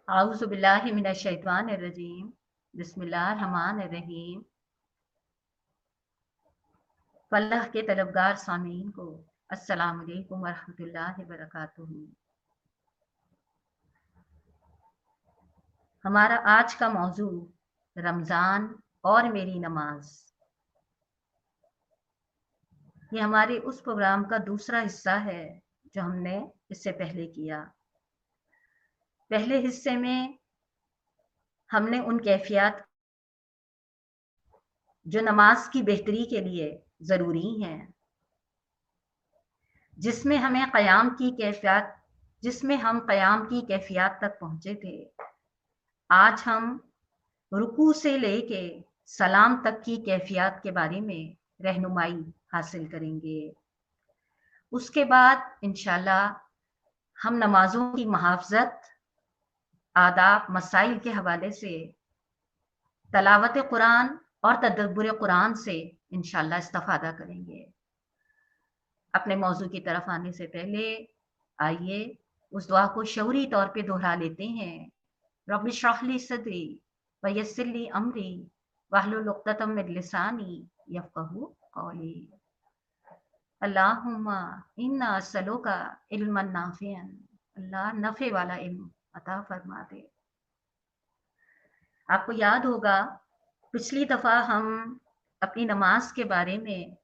अऊज़ु बिल्लाहि मिनश शैतानिर रजीम। बिस्मिल्लाहिर रहमानिर रहीम। फलाह के तलबगार सामीन को अस्सलाम वालेकुम वरहमतुल्लाहि वबरकातुहू। हमारा आज का मौजू रमज़ान और मेरी नमाज। ये हमारे उस प्रोग्राम का दूसरा हिस्सा है जो हमने इससे पहले किया। पहले हिस्से में हमने उन कैफियत जो नमाज की बेहतरी के लिए ज़रूरी हैं, जिसमें हम क़याम की कैफियत तक पहुँचे थे। आज हम रुकू से लेके सलाम तक की कैफियत के बारे में रहनुमाई हासिल करेंगे। उसके बाद इंशाल्लाह हम नमाजों की मुहाफ़ज़त, आदाब, मसाइल के हवाले से, तलावत कुरान और तदब्बुर कुरान से इंशाल्लाह इस्तिफ़ादा करेंगे। अपने मौजू की तरफ आने से पहले आइए उस दुआ को शऊरी तौर पे दोहरा लेते हैं। रब्बि इश्रह ली सदरी व यस्सिर ली अमरी वहलुल उक़दतम मिन लिसानी यफ़क़हू क़ौली। अल्लाहुम्मा इन्ना अस्सलुका इल्मन नाफ़िअन। अल्लाह नफ़े वाला इल्म अता फरमा दे। आपको याद होगा पिछली दफ़ा हम अपनी नमाज के बारे में,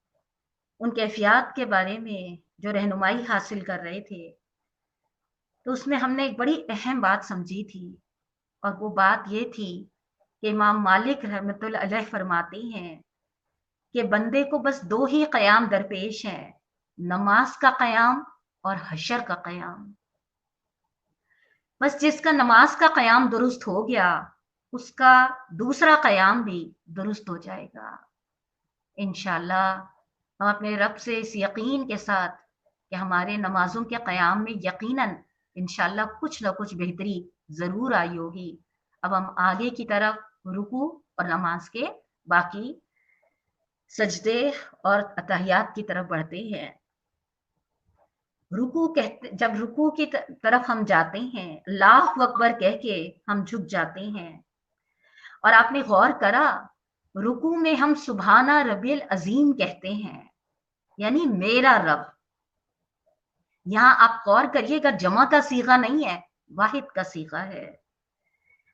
उन कैफियत के बारे में जो रहनुमाई हासिल कर रहे थे, तो उसमें हमने एक बड़ी अहम बात समझी थी, और वो बात ये थी कि इमाम मालिक रहमतुल्लाह अलैह फरमाते हैं कि बंदे को बस दो ही क़याम दरपेश हैं, नमाज का क़याम और हशर का क़याम। बस जिसका नमाज का क़याम दुरुस्त हो गया, उसका दूसरा क़याम भी दुरुस्त हो जाएगा। इंशाअल्लाह हम अपने रब से इस यकीन के साथ कि हमारे नमाजों के क़याम में यकीनन इंशाअल्लाह कुछ न कुछ बेहतरी ज़रूर आई होगी। अब हम आगे की तरफ रुकू और नमाज के बाकी सजदे और अतहियात की तरफ बढ़ते हैं। जब रुकू की तरफ हम जाते हैं, अल्लाहु अकबर कह के हम झुक जाते हैं। और आपने गौर करा, रुकू में हम सुभाना रब्बिल अजीम कहते हैं, यानी मेरा रब। यहाँ आप गौर करिएगा, जमा का सीगा नहीं है, वाहिद का सीगा है।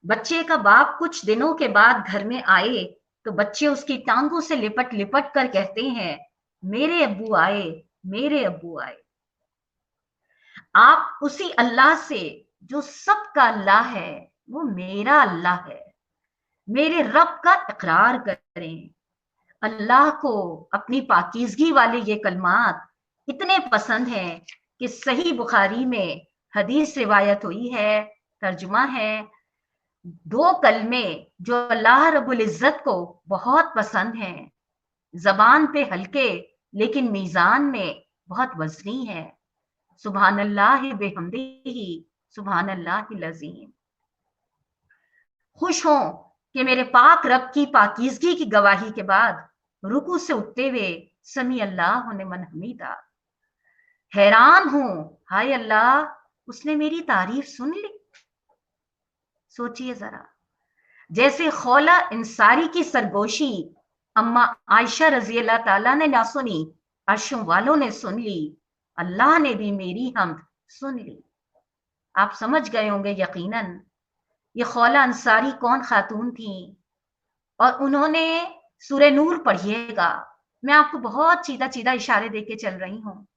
बच्चे का बाप कुछ दिनों के बाद घर में आए तो बच्चे उसकी टांगों से लिपट लिपट कर कहते हैं, मेरे अब्बू आए, मेरे अब्बू आए। आप उसी अल्लाह से जो सबका अल्लाह है, वो मेरा अल्लाह है, मेरे रब का इकरार करें। अल्लाह को अपनी पाकीज़गी वाले ये कलमात इतने पसंद हैं कि सही बुखारी में हदीस रिवायत हुई है, तर्जुमा है, दो कलमे जो अल्लाह रब्बुल इज़्ज़त को बहुत पसंद हैं, ज़बान पे हल्के लेकिन मीज़ान में बहुत वज़नी है। सुभानल्लाहि बिहम्दिही सुभानल्लाहिल अज़ीम। खुश हों कि मेरे पाक रब की पाकीज़गी की गवाही के बाद रुकू से उठते हुए समी अल्लाहु लिमन हमीदा। हैरान हूं, हाय अल्लाह, उसने मेरी तारीफ सुन ली। सोचिए जरा, जैसे खौला इंसारी की सरगोशी अम्मा आयशा रजी अल्लाह ताला ने ना सुनी, अर्शों वालों ने सुन ली, अल्लाह ने भी मेरी हमद सुन ली। आप समझ गए होंगे यकीनन ये खौला अंसारी कौन खातून थी, और उन्होंने सूरह नूर पढ़िएगा। मैं आपको बहुत सीधा सीधा इशारे देके चल रही हूँ।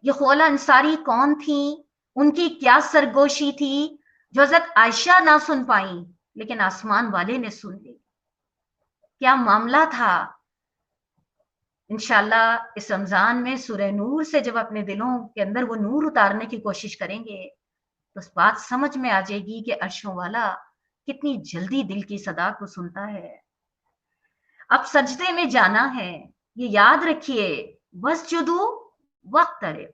ये खौला अंसारी कौन थी, उनकी क्या सरगोशी थी जो हज़रत आयशा ना सुन पाई, लेकिन आसमान वाले ने सुन ली। क्या मामला था। इंशाल्लाह इस रमजान में सूरह नूर से जब अपने दिलों के अंदर वो नूर उतारने की कोशिश करेंगे तो उस बात समझ में आ जाएगी कि अर्शों वाला कितनी जल्दी दिल की सदा को सुनता है। अब सजदे में जाना है, ये याद रखिए, वस्जुदू वक्तरिब,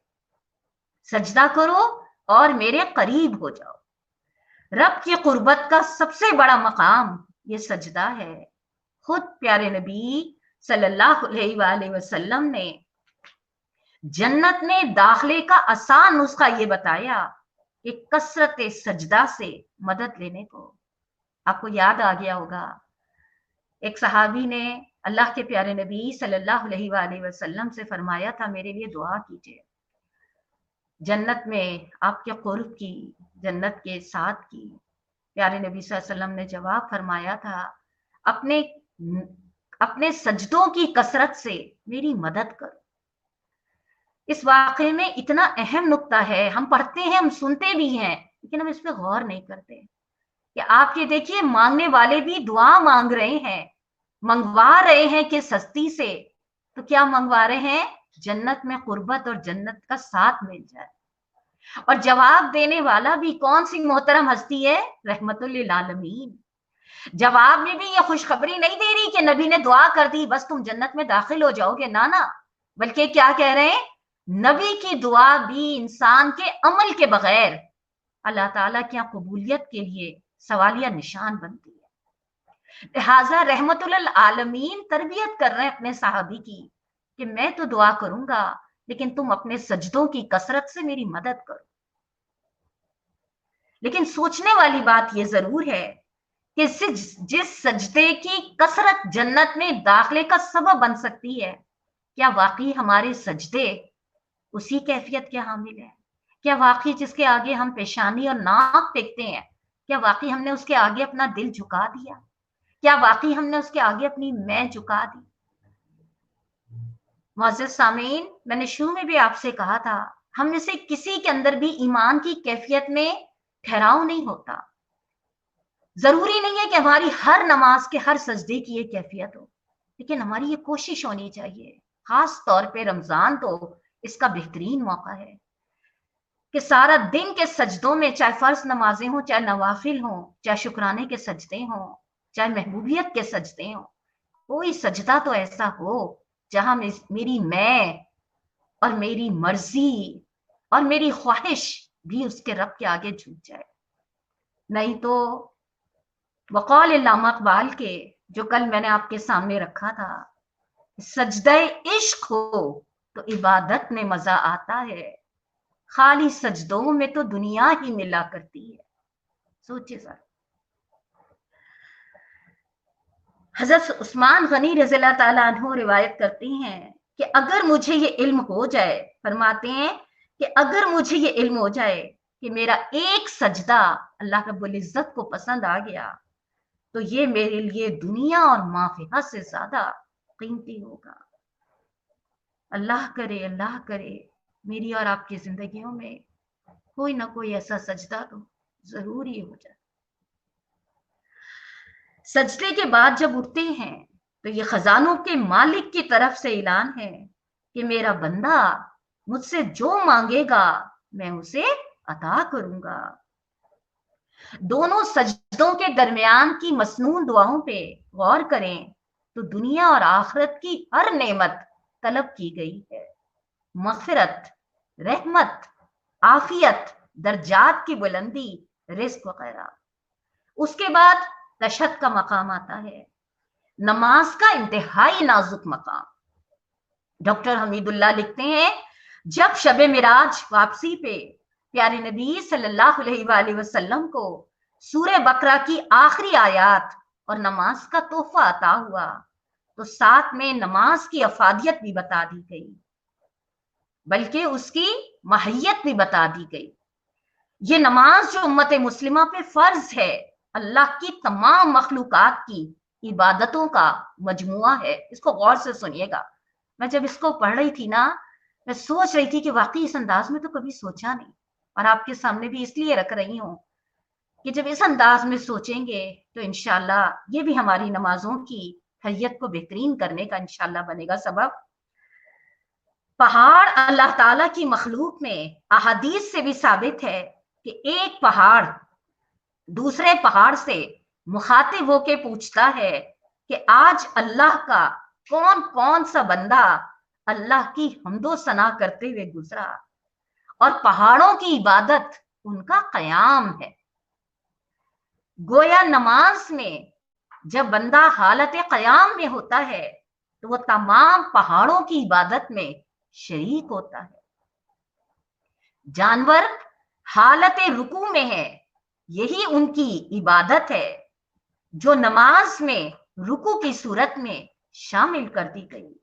सजदा करो और मेरे करीब हो जाओ। रब की कुर्बत का सबसे बड़ा मकाम ये सजदा है। खुद प्यारे नबी सल्लल्लाहु अलैहि वसल्लम ने जन्नत में दाखिले का आसान नुस्खा ये बताया एक कसरत सजदा से मदद लेने को। आपको याद आ गया होगा, एक सहाबी ने अल्लाह के प्यारे नबी सल्लल्लाहु अलैहि वसल्लम से फरमाया था, मेरे लिए दुआ कीजिए, जन्नत में आपके कुर्ब की, जन्नत के साथ की। प्यारे नबी सल्लल्लाहु अलैहि वसल्लम ने जवाब फरमाया था, अपने अपने सजदों की कसरत से मेरी मदद करो। इस वाकये में इतना अहम नुक्ता है, हम पढ़ते हैं, हम सुनते भी हैं, लेकिन हम इस पर गौर नहीं करते कि आप ये देखिए, मांगने वाले भी दुआ मांग रहे हैं, मंगवा रहे हैं कि सस्ती से, तो क्या मंगवा रहे हैं? जन्नत में कुर्बत और जन्नत का साथ मिल जाए। और जवाब देने वाला भी कौन सी मोहतरम हस्ती है? रहमतुल लिल आलमीन। जवाब में भी ये खुशखबरी नहीं दे रही कि नबी ने दुआ कर दी बस तुम जन्नत में दाखिल हो जाओगे, ना ना, बल्कि क्या कह रहे हैं? नबी की दुआ भी इंसान के अमल के बगैर अल्लाह ताला की कबूलियत के लिए सवालिया निशान बनती है। लिहाजा रहमतुल आलमीन तरबियत कर रहे हैं अपने साहबी की कि मैं तो दुआ करूंगा, लेकिन तुम अपने सजदों की कसरत से मेरी मदद करो। लेकिन सोचने वाली बात यह जरूर है कि जिस सजदे की कसरत जन्नत में दाखिले का सबब बन सकती है, क्या वाकई हमारे सजदे उसी कैफियत के हामिल है? क्या वाकई जिसके आगे हम पेशानी और नाक टेकते हैं, क्या वाकई हमने उसके आगे अपना दिल झुका दिया? क्या वाकई हमने उसके आगे अपनी मैं झुका दी? मुअज़्ज़िज़ सामीन, मैंने शुरू में भी आपसे कहा था, हम में से किसी के अंदर भी ईमान की कैफियत में ठहराव नहीं होता। जरूरी नहीं है कि हमारी हर नमाज के हर सजदे की ये कैफियत हो, लेकिन हमारी ये कोशिश होनी चाहिए, खास तौर पे रमजान तो इसका बेहतरीन मौका है कि सारा दिन के सजदों में, चाहे फर्ज नमाजें हों, चाहे नवाफिल हों, चाहे शुक्राने के सजदे हों, चाहे महबूबियत के सजदे हों, कोई सजदा तो ऐसा हो जहां मेरी मैं और मेरी मर्जी और मेरी ख्वाहिश भी उसके रब के आगे झुक जाए। नहीं तो वक़ौल अल्लामा इक़बाल के, जो कल मैंने आपके सामने रखा था, सजदे इश्क हो तो इबादत में मजा आता है, खाली सजदों में तो दुनिया ही मिला करती है। सोचिए सर, हजरत उस्मान गनी रज़ियल्लाहु ताला अन्हु रिवायत करते हैं कि अगर मुझे ये इल्म हो जाए, फरमाते हैं कि अगर मुझे ये इल्म हो जाए कि मेरा एक सजदा अल्लाह रब्बुल इज्जत को पसंद आ गया, तो ये मेरे लिए दुनिया और माफिया से ज्यादा कीमती होगा। अल्लाह करे मेरी और आपकी जिंदगियों में कोई ना कोई ऐसा सजदा तो जरूर ही हो जाए। सजदे के बाद जब उठते हैं तो ये खजानों के मालिक की तरफ से ऐलान है कि मेरा बंदा मुझसे जो मांगेगा मैं उसे अता करूंगा। दोनों सजदों के दरमियान की मसनून दुआओं पे गौर करें तो दुनिया और आखिरत की हर नेमत तलब की गई है, मग़फ़िरत, रहमत, आफियत, दर्जात की बुलंदी, रिज़्क़ वगैरह। उसके बाद तशहद का मकाम आता है, नमाज का इंतहाई नाजुक मकाम। डॉक्टर हमीदुल्लाह लिखते हैं, जब शबे मिराज वापसी पे प्यारे नबी सल्लल्लाहु अलैहि वसल्लम को सूरह बकरा की आखिरी आयत और नमाज का तोहफा अता हुआ, तो साथ में नमाज की अफादियत भी बता दी गई, बल्कि उसकी माहियत भी बता दी गई। ये नमाज जो उम्मत मुस्लिमा पे फर्ज है, अल्लाह की तमाम मखलूकात की इबादतों का मजमुआ है। इसको गौर से सुनिएगा। मैं जब इसको पढ़ रही थी ना, मैं सोच रही थी कि वाकई इस अंदाज में तो कभी सोचा नहीं, और आपके सामने भी इसलिए रख रही हूं कि जब इस अंदाज में सोचेंगे तो इंशाल्लाह ये भी हमारी नमाजों की हैयत को बेहतरीन करने का इंशाल्लाह बनेगा सबब। पहाड़ अल्लाह ताला की मखलूक में अहादीस से भी साबित है कि एक पहाड़ दूसरे पहाड़ से मुखातिब होके पूछता है कि आज अल्लाह का कौन कौन सा बंदा अल्लाह की हम्दो सना करते हुए गुजरा, और पहाड़ों की इबादत उनका कयाम है। गोया नमाज में जब बंदा हालत कयाम में होता है तो वो तमाम पहाड़ों की इबादत में शरीक होता है। जानवर हालत रुकू में है, यही उनकी इबादत है जो नमाज में रुकू की सूरत में शामिल कर दी गई।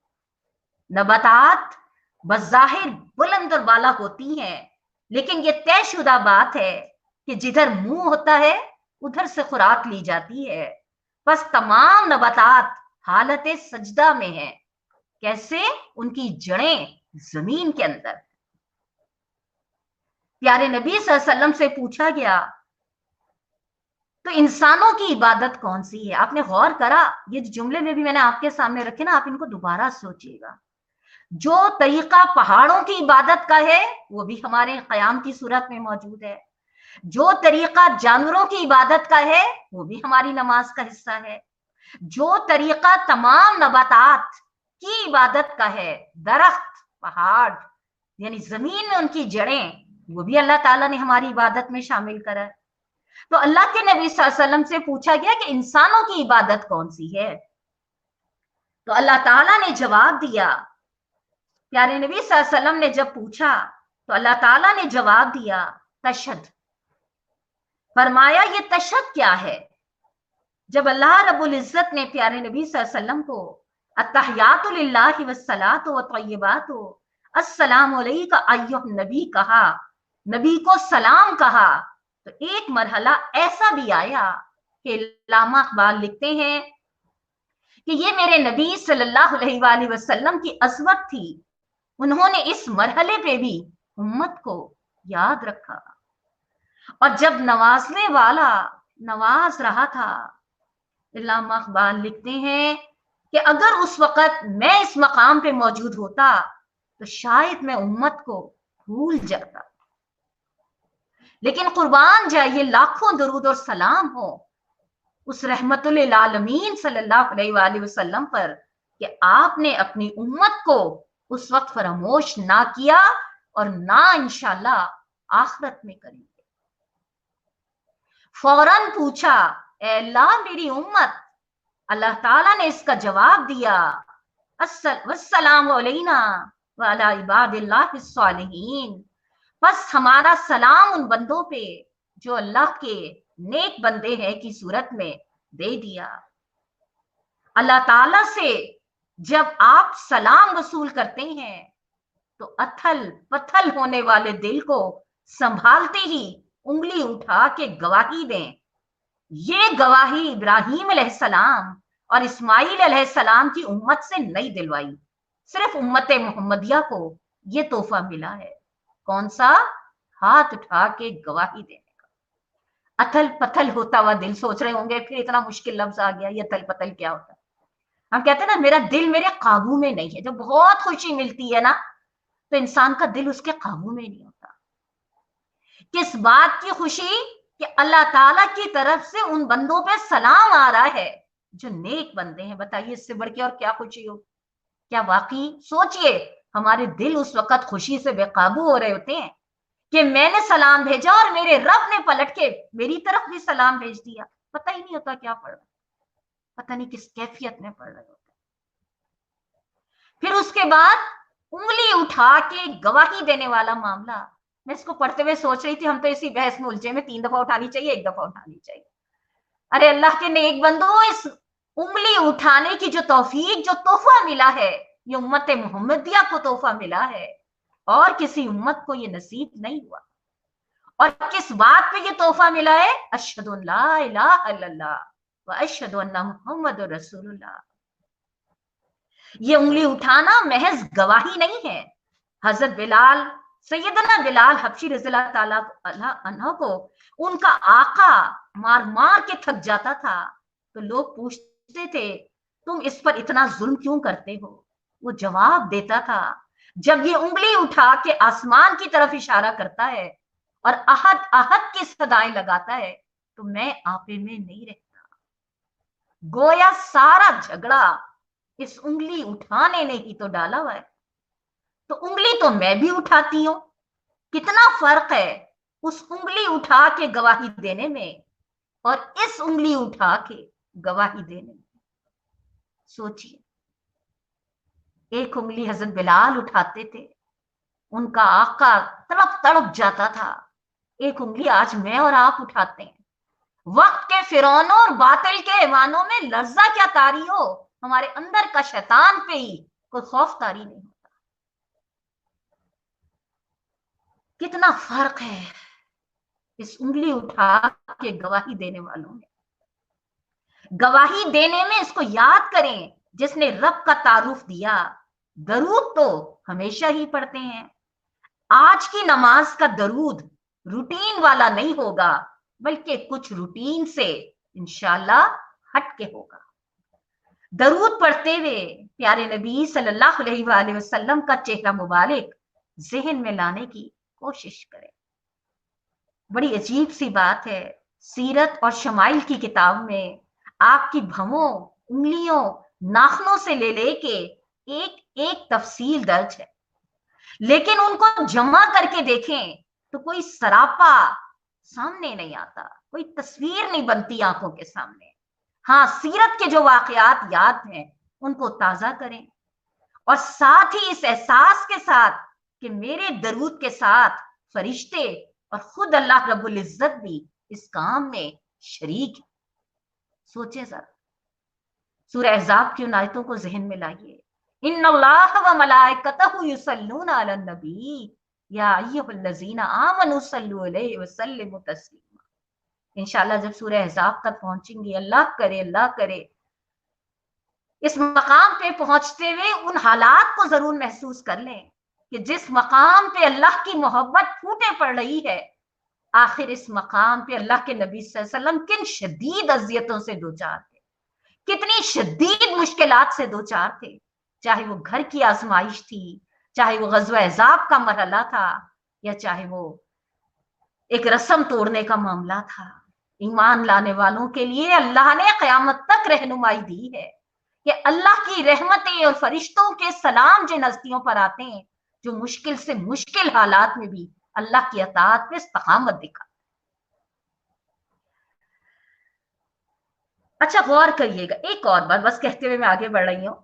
नबातात बज़ाहिर बुलंद और वाला होती हैं, लेकिन ये तयशुदा बात है कि जिधर मुंह होता है उधर से खुराक ली जाती है। बस तमाम नबातात हालत सजदा में है। कैसे? उनकी जड़ें जमीन के अंदर। प्यारे नबी सल्लल्लाहु अलैहि वसल्लम से पूछा गया तो इंसानों की इबादत कौन सी है? आपने गौर करा? ये जुमले में भी मैंने आपके सामने रखे ना, आप इनको दोबारा सोचिएगा। जो तरीका पहाड़ों की इबादत का है वो भी हमारे क़याम की सूरत में मौजूद है। जो तरीका जानवरों की इबादत का है वो भी हमारी नमाज का हिस्सा है। जो तरीका तमाम नबातात की इबादत का है, दरख्त, पहाड़ यानी जमीन में उनकी जड़ें, वो भी अल्लाह ताला ने हमारी इबादत में शामिल करा है। तो अल्लाह के नबी सल्लल्लाहु अलैहि वसल्लम से पूछा गया कि इंसानों की इबादत कौन सी है? तो अल्लाह ताला ने जवाब दिया, प्यारे नबी सल्लल्लाहु अलैहि वसल्लम ने जब पूछा तो अल्लाह ताला ने जवाब दिया, तशहद। फरमाया ये तशहद क्या है? जब अल्लाह रब्बुल इज्जत ने प्यारे नबी सल्लल्लाहु अलैहि वसल्लम को अत्तहियातु लिल्लाहि वस्सलातु व तय्यिबातु अस्सलामु अलैका अय्युहन नबी कहा, नबी को सलाम कहा, तो एक मरहला ऐसा भी आया कि अल्लामा इकबाल लिखते हैं कि ये मेरे नबी सल्लल्लाहु अलैहि वसल्लम की अज़मत थी। उन्होंने इस मरहले पे भी उम्मत को याद रखा। और जब नवाजने वाला नवाज रहा था, अल्लामा इकबाल लिखते हैं कि अगर उस वक्त मैं इस मकाम पे मौजूद होता तो शायद मैं उम्मत को भूल जाता। लेकिन कुर्बान जाइए लाखों दरूद और सलाम हो उस रहमतुल आलमीन सल्लल्लाहु अलैहि वसल्लम पर कि आपने अपनी उम्मत को उस वक्त फरामोश ना किया और ना इंशाअल्लाह आखिरत में करेंगे। फौरन पूछा, ए अल्लाह मेरी उम्मत। अल्लाह ताला ने इसका जवाब दिया, वस्सलामु अलैना व अला इबादिल्लाहिस सालिहीन। बस हमारा सलाम उन बंदों पे जो अल्लाह के नेक बंदे हैं की सूरत में दे दिया। अल्लाह ताला से जब आप सलाम वसूल करते हैं तो अथल पथल होने वाले दिल को संभालते ही उंगली उठा के गवाही दें। ये गवाही इब्राहीम अलैहिस्सलाम और इस्माइल अलैहिस्सलाम की उम्मत से नहीं दिलवाई, सिर्फ उम्मत मोहम्मदिया को ये तोहफा मिला है। कौन सा? हाथ उठा के गवाही देने का। अथल पथल होता हुआ दिल। सोच रहे होंगे फिर इतना मुश्किल लफ्ज आ गया, ये अथल पथल क्या होता है? हम कहते हैं ना मेरा दिल मेरे काबू में नहीं है। जब बहुत खुशी मिलती है ना तो इंसान का दिल उसके काबू में नहीं होता। किस बात की खुशी? कि अल्लाह ताला की तरफ से उन बंदों पे सलाम आ रहा है जो नेक बंदे हैं। बताइए इससे बढ़ के और क्या खुशी हो? क्या वाकई सोचिए हमारे दिल उस वक्त खुशी से बेकाबू हो रहे होते हैं कि मैंने सलाम भेजा और मेरे रब ने पलट के मेरी तरफ भी सलाम भेज दिया। पता ही नहीं होता क्या पढ़ रहा, पता नहीं किस कैफियत में पढ़ रहे होते। फिर उसके बाद उंगली उठा के गवाही देने वाला मामला। मैं इसको पढ़ते हुए सोच रही थी हम तो इसी बहस में उलझे में 3 दफा उठानी चाहिए, 1 दफा उठानी चाहिए। अरे अल्लाह के नेक बंदो, इस उंगली उठाने की जो तौफीक, जो तोहफा मिला है, ये उम्मत मोहम्मदिया को तोहफा मिला है और किसी उम्मत को ये नसीब नहीं हुआ। और किस बात पे ये तोहफा मिला है? अशहदु अल्ला इलाहा इल्लल्लाह व अशहदु अन्ना मुहम्मदुर रसूलुल्लाह। ये उंगली उठाना महज गवाही नहीं है। हजरत बिलाल, सैयदना बिलाल हबशी रज़ियल्लाहु ताला अन्हु को उनका आका मार मार के थक जाता था तो लोग पूछते थे तुम इस पर इतना जुल्म क्यों करते हो? वो जवाब देता था, जब ये उंगली उठा के आसमान की तरफ इशारा करता है और अहद अहद की सदाएं लगाता है तो मैं आपे में नहीं रहता। गोया सारा झगड़ा इस उंगली उठाने ने ही तो डाला हुआ है। तो उंगली तो मैं भी उठाती हूं। कितना फर्क है उस उंगली उठा के गवाही देने में और इस उंगली उठा के गवाही देने में। सोचिए, एक उंगली हजरत बिलाल उठाते थे, उनका आका तड़प तड़प जाता था। एक उंगली आज मैं और आप उठाते हैं। वक्त के फिरौनों और बातिल के ऐवानों में लर्जा क्या तारी हो, हमारे अंदर का शैतान पे ही कोई खौफ तारी नहीं होता। कितना फर्क है इस उंगली उठा के गवाही देने वालों में। गवाही देने में इसको याद करें जिसने रब का तारुफ दिया। दरूद तो हमेशा ही पढ़ते हैं। आज की नमाज का दरूद रूटीन वाला नहीं होगा, बल्कि कुछ रूटीन से इंशाल्लाह हट के होगा। दरूद पढ़ते हुए प्यारे नबी सल्लल्लाहु अलैहि वसल्लम का चेहरा मुबारक जहन में लाने की कोशिश करें। बड़ी अजीब सी बात है, सीरत और शमाइल की किताब में आपकी भवों, उंगलियों, नाखनों से ले लेके एक एक तफसील दर्ज है, लेकिन उनको जमा करके देखें तो कोई सरापा सामने नहीं आता, कोई तस्वीर नहीं बनती आंखों के सामने। हाँ, सीरत के जो वाकयात याद हैं उनको ताजा करें, और साथ ही इस एहसास के साथ कि मेरे दरूद के साथ फरिश्ते और खुद अल्लाह रब्बुल इज्जत भी इस काम में शरीक है। सोचे जरा, सूरह अहज़ाब की उन आयतों को जहन में लाइए। इन्नल्लाह व मलाइकतहु युसल्लूना अलन नबी या अय्युहल्लज़ीना आमनु सल्लु अलैहि व सल्लिमु तस्लीमा। इंशाल्लाह जब सूरह अहज़ाब तक पहुंचेंगे, अल्लाह करे इस मकाम पे पहुंचते हुए उन हालात को जरूर महसूस कर लें कि जिस मकाम पे अल्लाह की मोहब्बत फूटे पड़ रही है, आखिर इस मकाम पे अल्लाह के नबी सल्लल्लाहु अलैहि वसल्लम किन शदीद अजियतों से दो चार थे, कितनी शदीद मुश्किलात से दो चार थे। चाहे वो घर की आजमाइश थी, चाहे वो ग़ज़वा अहज़ाब का मरहला था, या चाहे वो एक रस्म तोड़ने का मामला था। ईमान लाने वालों के लिए अल्लाह ने क़यामत तक रहनुमाई दी है कि अल्लाह की रहमतें और फरिश्तों के सलाम जिन हस्तियों पर आते हैं जो मुश्किल से मुश्किल हालात में भी अल्लाह की अताअत पे इस्तकामत दिखा। अच्छा, गौर करिएगा एक और बात, बस कहते हुए मैं आगे बढ़ रही हूं।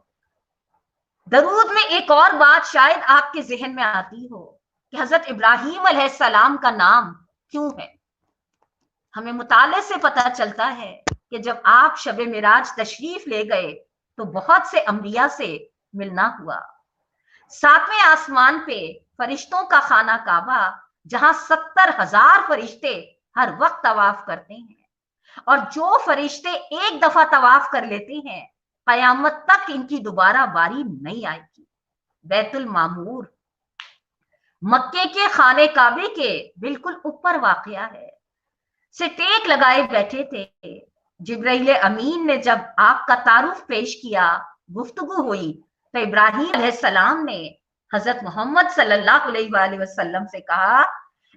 दरूद में एक और बात शायद आपके जहन में आती हो कि हजरत इब्राहीम अलैहिस्सलाम का नाम क्यों है। हमें मुताले से पता चलता है कि जब आप शब मिराज तशरीफ ले गए तो बहुत से अंबिया से मिलना हुआ। सातवें आसमान पे फरिश्तों का खाना काबा, जहां 70,000 फरिश्ते हर वक्त तवाफ करते हैं, और जो फरिश्ते एक दफा तवाफ कर लेते हैं कयामत तक इनकी दोबारा बारी नहीं आएगी। बैतुल मामूर मक्के के खाने काबे के बिल्कुल ऊपर वाक़या है। से टेक लगाए बैठे थे। जिब्राइल अमीन ने जब आपका तारुफ पेश किया, गुफ्तगू हुई, तो इब्राहीम अलैहिस्सलाम ने हजरत मोहम्मद सल्लल्लाहु अलैहि वसल्लम से कहा,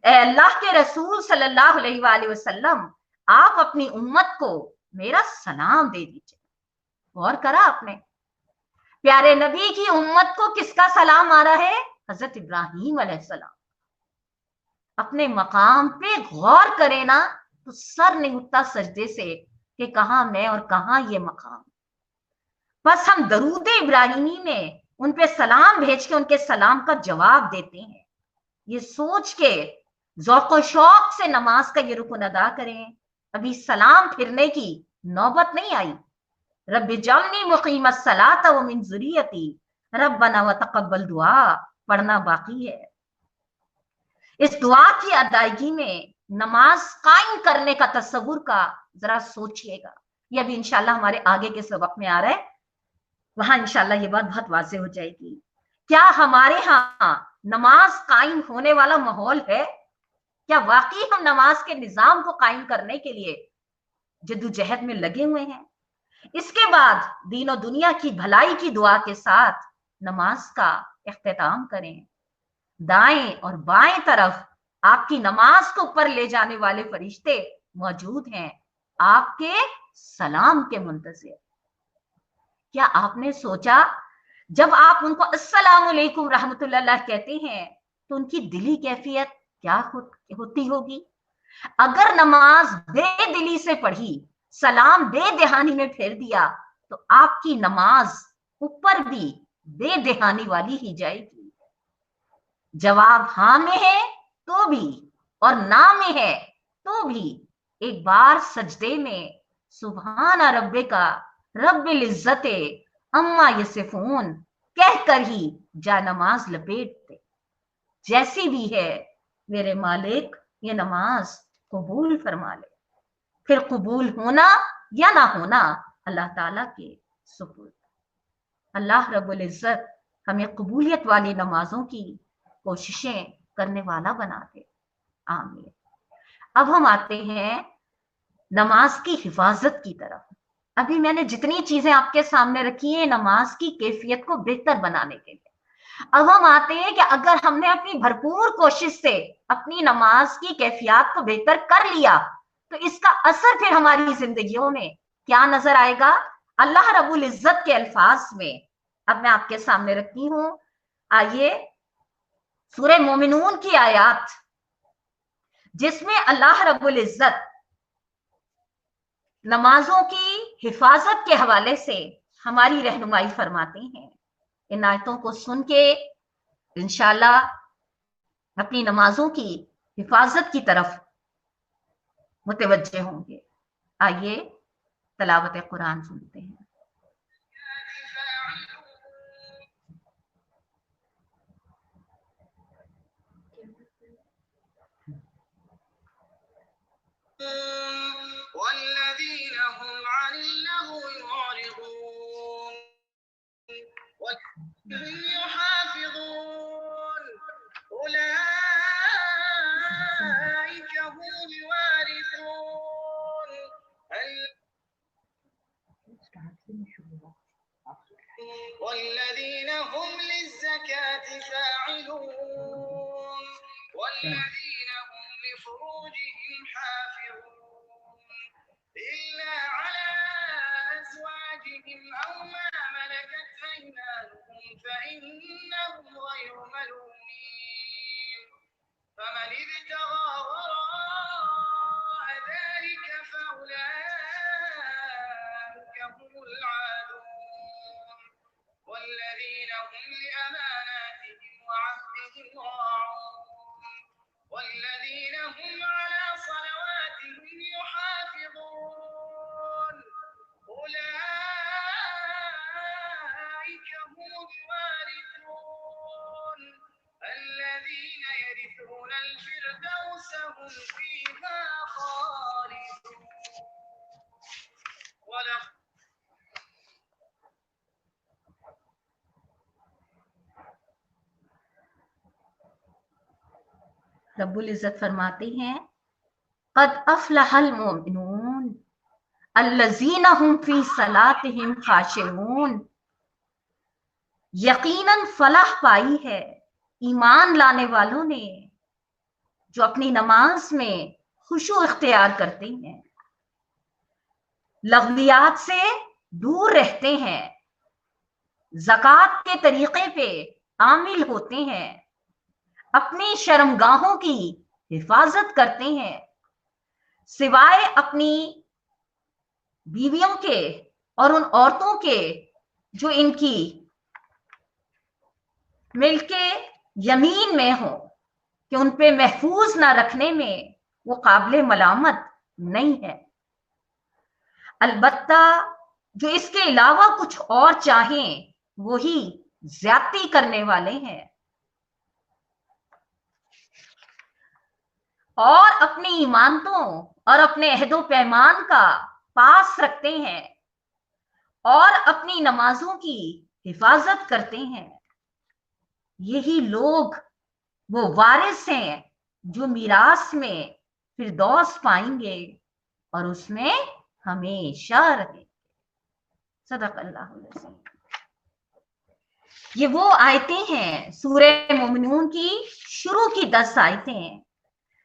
ए अल्लाह के रसूल सल्लल्लाहु अलैहि वसल्लम, आप अपनी उम्मत को मेरा सलाम दे दीजिए। गौर करा आपने, प्यारे नबी की उम्मत को किसका सलाम आ रहा है? हजरत इब्राहीम अलैहिस्सलाम। अपने मकाम पे गौर करे ना तो सर नहीं उठता सजदे से कि कहां मैं और कहां ये मकाम। बस हम दरूद इब्राहिमी में उन पे सलाम भेज के उनके सलाम का जवाब देते हैं, ये सोच के ज़ौक़ शौक से नमाज का ये रुकन अदा करें, अभी सलाम फिरने की नौबत नहीं आई। रब्बि जअलनी मुक़ीमस सलात व मिन ज़ुर्रियती रब्बना व तक़ब्बल दुआ पढ़ना बाकी है। इस दुआ की अदायगी में नमाज कायम करने का तस्वुर का जरा सोचिएगा। ये अभी इंशाल्लाह हमारे आगे के सबक में आ रहा है, वहां इंशाल्लाह ये बात बहुत वाज़ेह हो जाएगी। क्या हमारे यहाँ नमाज कायम होने वाला माहौल है? क्या वाकई हम नमाज के निजाम को कायम करने के लिए जद्दोजहद में लगे हुए हैं? इसके बाद दीन और दुनिया की भलाई की दुआ के साथ नमाज का इख्तिताम करें। दाएं और बाएं तरफ आपकी नमाज को ऊपर ले जाने वाले फरिश्ते मौजूद हैं, आपके सलाम के मुंतज़िर। क्या आपने सोचा जब आप उनको अस्सलाम वालेकुम रहमतुल्लाह कहते हैं तो उनकी दिली कैफियत क्या होती होगी? अगर नमाज बेदिली से पढ़ी, सलाम बेदहानी में फेर दिया, तो आपकी नमाज ऊपर भी बेदहानी वाली ही जाएगी। जवाब हाँ में है तो भी اور ना में है तो भी एक बार सजदे में सुभान रब्बे का रब्बिल इज्जते अम्मा यसिफून कह कर ही जा नमाज लपेटते। जैसी भी है मेरे मालिक ये नमाज कबूल फरमा ले। फिर कबूल होना या ना होना अल्लाह ताला के सुपुर्द। अल्लाह रब्बुल इज्जत हमें कबूलियत वाली नमाजों की कोशिशें करने वाला बना दे, आमीन। अब हम आते हैं नमाज की हिफाजत की तरफ। अभी मैंने जितनी चीजें आपके सामने रखी हैं नमाज की कैफियत को बेहतर बनाने के लिए। अब हम आते हैं कि अगर हमने अपनी भरपूर कोशिश से अपनी नमाज की कैफियत को बेहतर कर लिया तो इसका असर फिर हमारी जिंदगियों में क्या नजर आएगा। अल्लाह रब्बुल इज्जत के अल्फाज में अब मैं आपके सामने रखती हूं। आइए सूरह मोमिनून की आयत जिसमें अल्लाह रब्बुल इज्जत नमाजों की हिफाजत के हवाले से हमारी रहनुमाई फरमाते हैं। इन आयतों को सुन के इंशाल्लाह अपनी नमाजों की हिफाजत की तरफ मुतवज्जे होंगे। आइए तलावत कुरान सुनते हैं। والذين هم عن اللغو معرضون وهم يحافظون أولئك هم الوارثون والذين هم للزكاة فاعلون والذين هم لفروجهم حافظون إلا على أزواجهم أو ما ملكت أيمانهم فإنهم غير ملومين فمن ابتغى وراء ذلك فأولئك هم العادون والذين هم لأماناتهم وعهدهم راعون والذين هم على صلواتهم يحافظون أولئك هم الوارثون الذين يرثون الفردوس هم فيها خالدون. रब्बुल इज्जत फरमाते हैं क़द अफ़लहल मोमिनून अल्लज़ीना हुम फ़ी सलातिहिम ख़ाशिऊन। यकीनन फलाह पाई है ईमान लाने वालों ने जो अपनी नमाज में खुशू इख्तियार करते हैं, लग़वियात से दूर रहते हैं, ज़कात के तरीक़े पे आमिल होते हैं, अपनी शर्मगाहों की हिफाजत करते हैं, सिवाय अपनी बीवियों के और उन औरतों के जो इनकी मिल्के यमीन में हो कि उन पे महफूज ना रखने में वो काबिल मलामत नहीं है। अलबत्ता जो इसके अलावा कुछ और चाहें वही ज्यादती करने वाले हैं और अपनी ईमानतों और अपने अहदो पैमान का पास रखते हैं और अपनी नमाजों की हिफाजत करते हैं। यही लोग वो वारिस हैं जो मीरास में फिरदौस पाएंगे और उसमें हमेशा रहेंगे। सदक़ल्लाहुल अज़ीम। ये वो आयतें हैं सूरह मोमिनून की शुरू की 10 आयतें हैं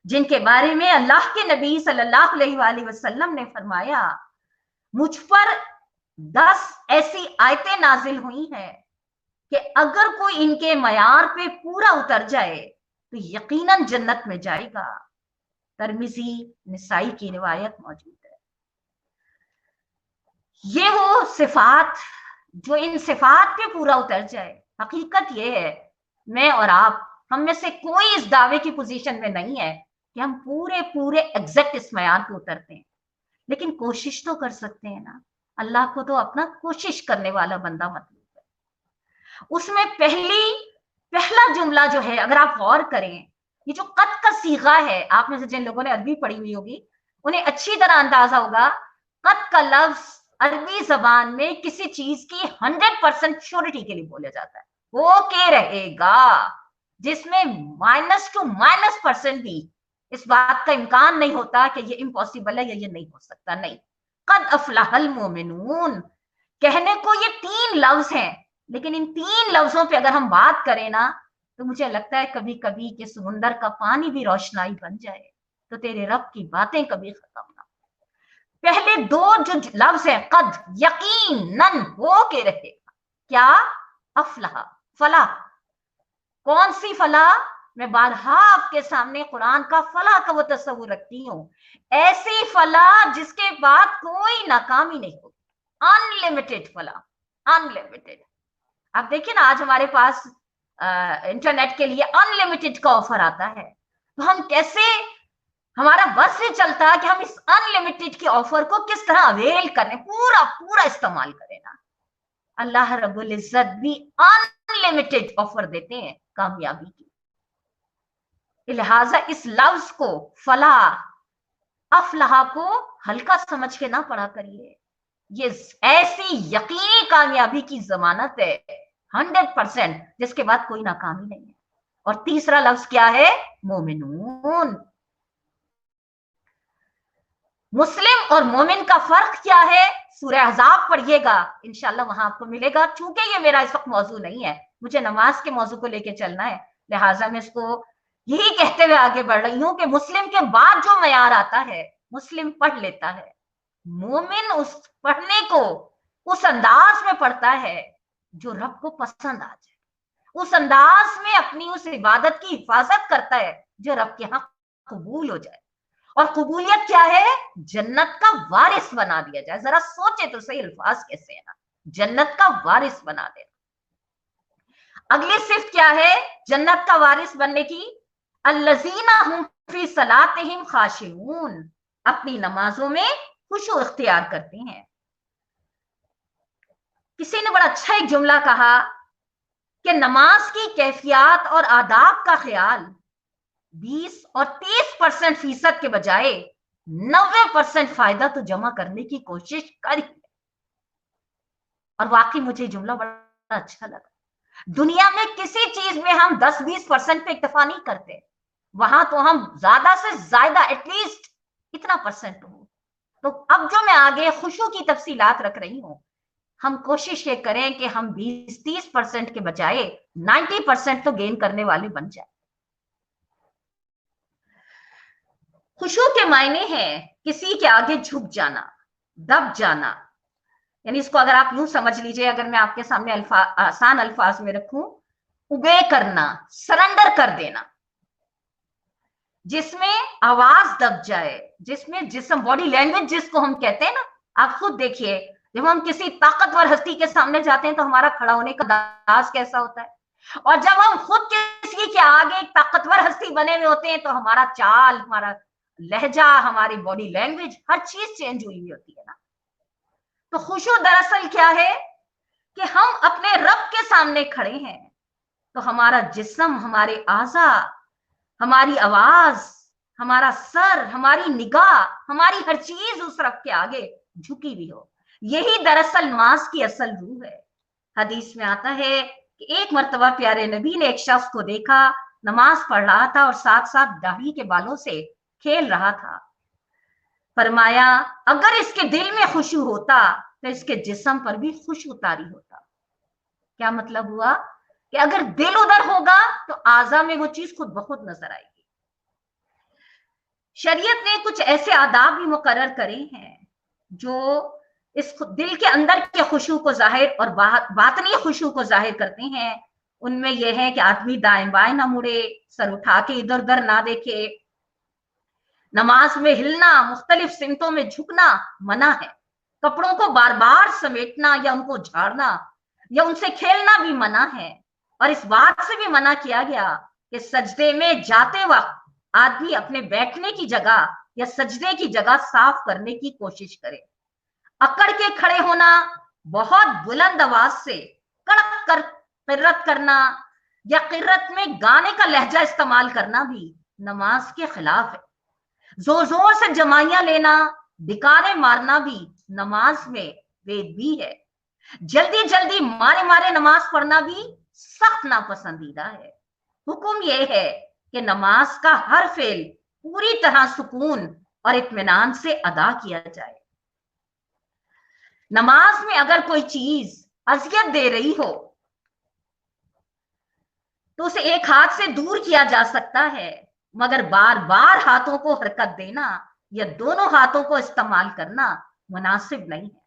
जिनके बारे में अल्लाह के नबी सल्लल्लाहु अलैहि वसल्लम ने फरमाया मुझ पर 10 ऐसी आयतें नाजिल हुई हैं कि अगर कोई इनके मयार पे पूरा उतर जाए तो यकीनन जन्नत में जाएगा। तिरमिज़ी निसाई की रिवायत मौजूद है। ये वो सिफात जो इन सिफात पे पूरा उतर जाए। हकीकत ये है मैं और आप हम में से कोई इस दावे की पोजीशन में नहीं है कि हम पूरे पूरे एग्जैक्ट इस मयार पे उतरते हैं, लेकिन कोशिश तो कर सकते हैं ना। अल्लाह को तो अपना कोशिश करने वाला बंदा मतलब है। उसमें पहला जुमला जो है, अगर आप गौर करें, ये जो कद का सीगा है, आप में से जिन लोगों ने अरबी पढ़ी हुई होगी उन्हें अच्छी तरह अंदाजा होगा, कद का लफ्ज अरबी जबान में किसी चीज की 100% श्योरिटी के लिए बोला जाता है, वो के रहेगा, जिसमें माइनस टू माइनस परसेंट भी इस बात का इम्कान नहीं होता कि ये इम्पॉसिबल है या ये नहीं हो सकता। नहीं, कद अफलाहल मोमिनून कहने को ये 3 लफ्ज हैं, लेकिन इन 3 लफ्जों पे अगर हम बात करें ना, तो मुझे लगता है कभी कभी कि समुंदर का पानी भी रोशनाई बन जाए, तो तेरे रब की बातें कभी खत्म ना। पहले 2 जो लफ्ज हैं, कद यकीनन हो के रहेगा, क्या, अफलाह, फलाह। कौन सी फलाह? मैं बारहा आपके सामने कुरान का फलाह का वो तस्वुर रखती हूं, ऐसी फलाह जिसके बाद कोई नाकामी नहीं होगी, अनलिमिटेड फलाह, अनलिमिटेड। आप देखिए ना, आज हमारे पास इंटरनेट के लिए अनलिमिटेड का ऑफर आता है, तो हम कैसे, हमारा बस से चलता है कि हम इस अनलिमिटेड के ऑफर को किस तरह अवेल करें, पूरा पूरा इस्तेमाल करें ना। अल्लाह रब्बुल इज्जत भी अनलिमिटेड ऑफर देते हैं कामयाबी की। लिहाजा इस लफ्ज को, फलाह अफलाह को हल्का समझ के ना पढ़ा करिए, ये ऐसी यकीनी कामयाबी की जमानत है 100%, जिसके बाद कोई नाकामी नहीं है। और तीसरा लफ्ज क्या है? मोमिनून। मुस्लिम और मोमिन का फर्क क्या है? सूरह अहज़ाब पढ़िएगा, इंशाल्लाह वहां आपको मिलेगा। चूंकि ये मेरा इस वक्त मौजू नहीं है, मुझे नमाज के मौजू को लेकर चलना है, लिहाजा मैं इसको यही कहते हुए आगे बढ़ रही हूं कि मुस्लिम के बाद जो मयार आता है, मुस्लिम पढ़ लेता है, मोमिन उस पढ़ने को उस अंदाज में पढ़ता है जो रब को पसंद आ जाए, उस अंदाज में अपनी उस इबादत की हिफाजत करता है जो रब के यहाँ कबूल हो जाए। और कबूलियत क्या है? जन्नत का वारिस बना दिया जाए। जरा सोचे तो सही, अल्फाज कैसे है ना, जन्नत का वारिस बना देना। अगली सिफ्त क्या है जन्नत का वारिस बनने की? अल्लज़ीना हुम फी सलातिहिम खाशिऊन, अपनी नमाजों में खुशू इख्तियार करते हैं। किसी ने बड़ा अच्छा एक जुमला कहा कि नमाज की कैफियत और आदाब का ख्याल 20 और 30% फीसद के बजाय 90% फायदा तो जमा करने की कोशिश करी। और वाकई मुझे जुमला बड़ा अच्छा लगा। दुनिया में किसी चीज में हम 10-20% पे इक्तफा नहीं करते, वहां तो हम ज्यादा से ज्यादा एटलीस्ट इतना परसेंट हो। तो अब जो मैं आगे खुशू की तफसीलात रख रही हूं, हम कोशिश ये करें कि हम 20-30% के बजाय 90% तो गेन करने वाले बन जाए। खुशू के मायने हैं किसी के आगे झुक जाना, दब जाना, यानी इसको अगर आप यूं समझ लीजिए, अगर मैं आपके सामने आसान अल्फाज में रखूं, उबे करना, सरेंडर कर देना, जिसमें आवाज दब जाए, जिसमें जिस्म, बॉडी लैंग्वेज जिसको हम कहते हैं ना, आप खुद देखिए, जब हम किसी ताकतवर हस्ती के सामने जाते हैं तो हमारा खड़ा होने का अंदाज कैसा होता है, और जब हम खुद किसी के आगे एक ताकतवर हस्ती बने हुए होते हैं तो हमारा चाल, हमारा लहजा, हमारी बॉडी लैंग्वेज, हर चीज चेंज हुई हुई होती है ना। तो खुशू दरअसल क्या है कि हम अपने रब के सामने खड़े हैं, तो हमारा जिस्म, हमारे आज़ा, हमारी आवाज, हमारा सर, हमारी निगाह, हमारी हर चीज उस रब के आगे झुकी हुई हो। यही दरअसल नमाज की असल रूह है। हदीस में आता है कि एक मर्तबा प्यारे नबी ने एक शख्स को देखा, नमाज पढ़ रहा था और साथ साथ दाढ़ी के बालों से खेल रहा था। फरमाया, अगर इसके दिल में खुशू होता तो इसके जिस्म पर भी खुशू तारी होता। क्या मतलब हुआ कि अगर दिल उधर होगा तो आज़ा में वो चीज खुद ब खुद नजर आएगी। शरीयत ने कुछ ऐसे आदाब भी मुकर्रर करे हैं जो इस दिल के अंदर के खुशू को जाहिर और बातनी खुशू को जाहिर करते हैं। उनमें यह है कि आदमी दाएं बाएं ना मुड़े, सर उठा के इधर उधर ना देखे, नमाज में हिलना, मुख्तलिफ सिमतों में झुकना मना है, कपड़ों को बार बार समेटना या उनको झाड़ना या उनसे खेलना भी मना है। और इस बात से भी मना किया गया कि सजदे में जाते वक्त आदमी अपने बैठने की जगह या सजदे की जगह साफ करने की कोशिश करे। अकड़ के खड़े होना, बहुत बुलंद आवाज से कड़क कर किर्रत करना या किर्रत में गाने का लहजा इस्तेमाल करना भी नमाज के खिलाफ है। जोर जोर से जमाइयां लेना, डिकारे मारना भी नमाज में बेदबी है। जल्दी जल्दी मारे मारे नमाज पढ़ना भी सख्त नापसंदीदा है। हुक्म यह है कि नमाज का हर फेल पूरी तरह सुकून और इत्मीनान से अदा किया जाए। नमाज में अगर कोई चीज अजियत दे रही हो तो उसे एक हाथ से दूर किया जा सकता है, मगर बार बार हाथों को हरकत देना या दोनों हाथों को इस्तेमाल करना मुनासिब नहीं है।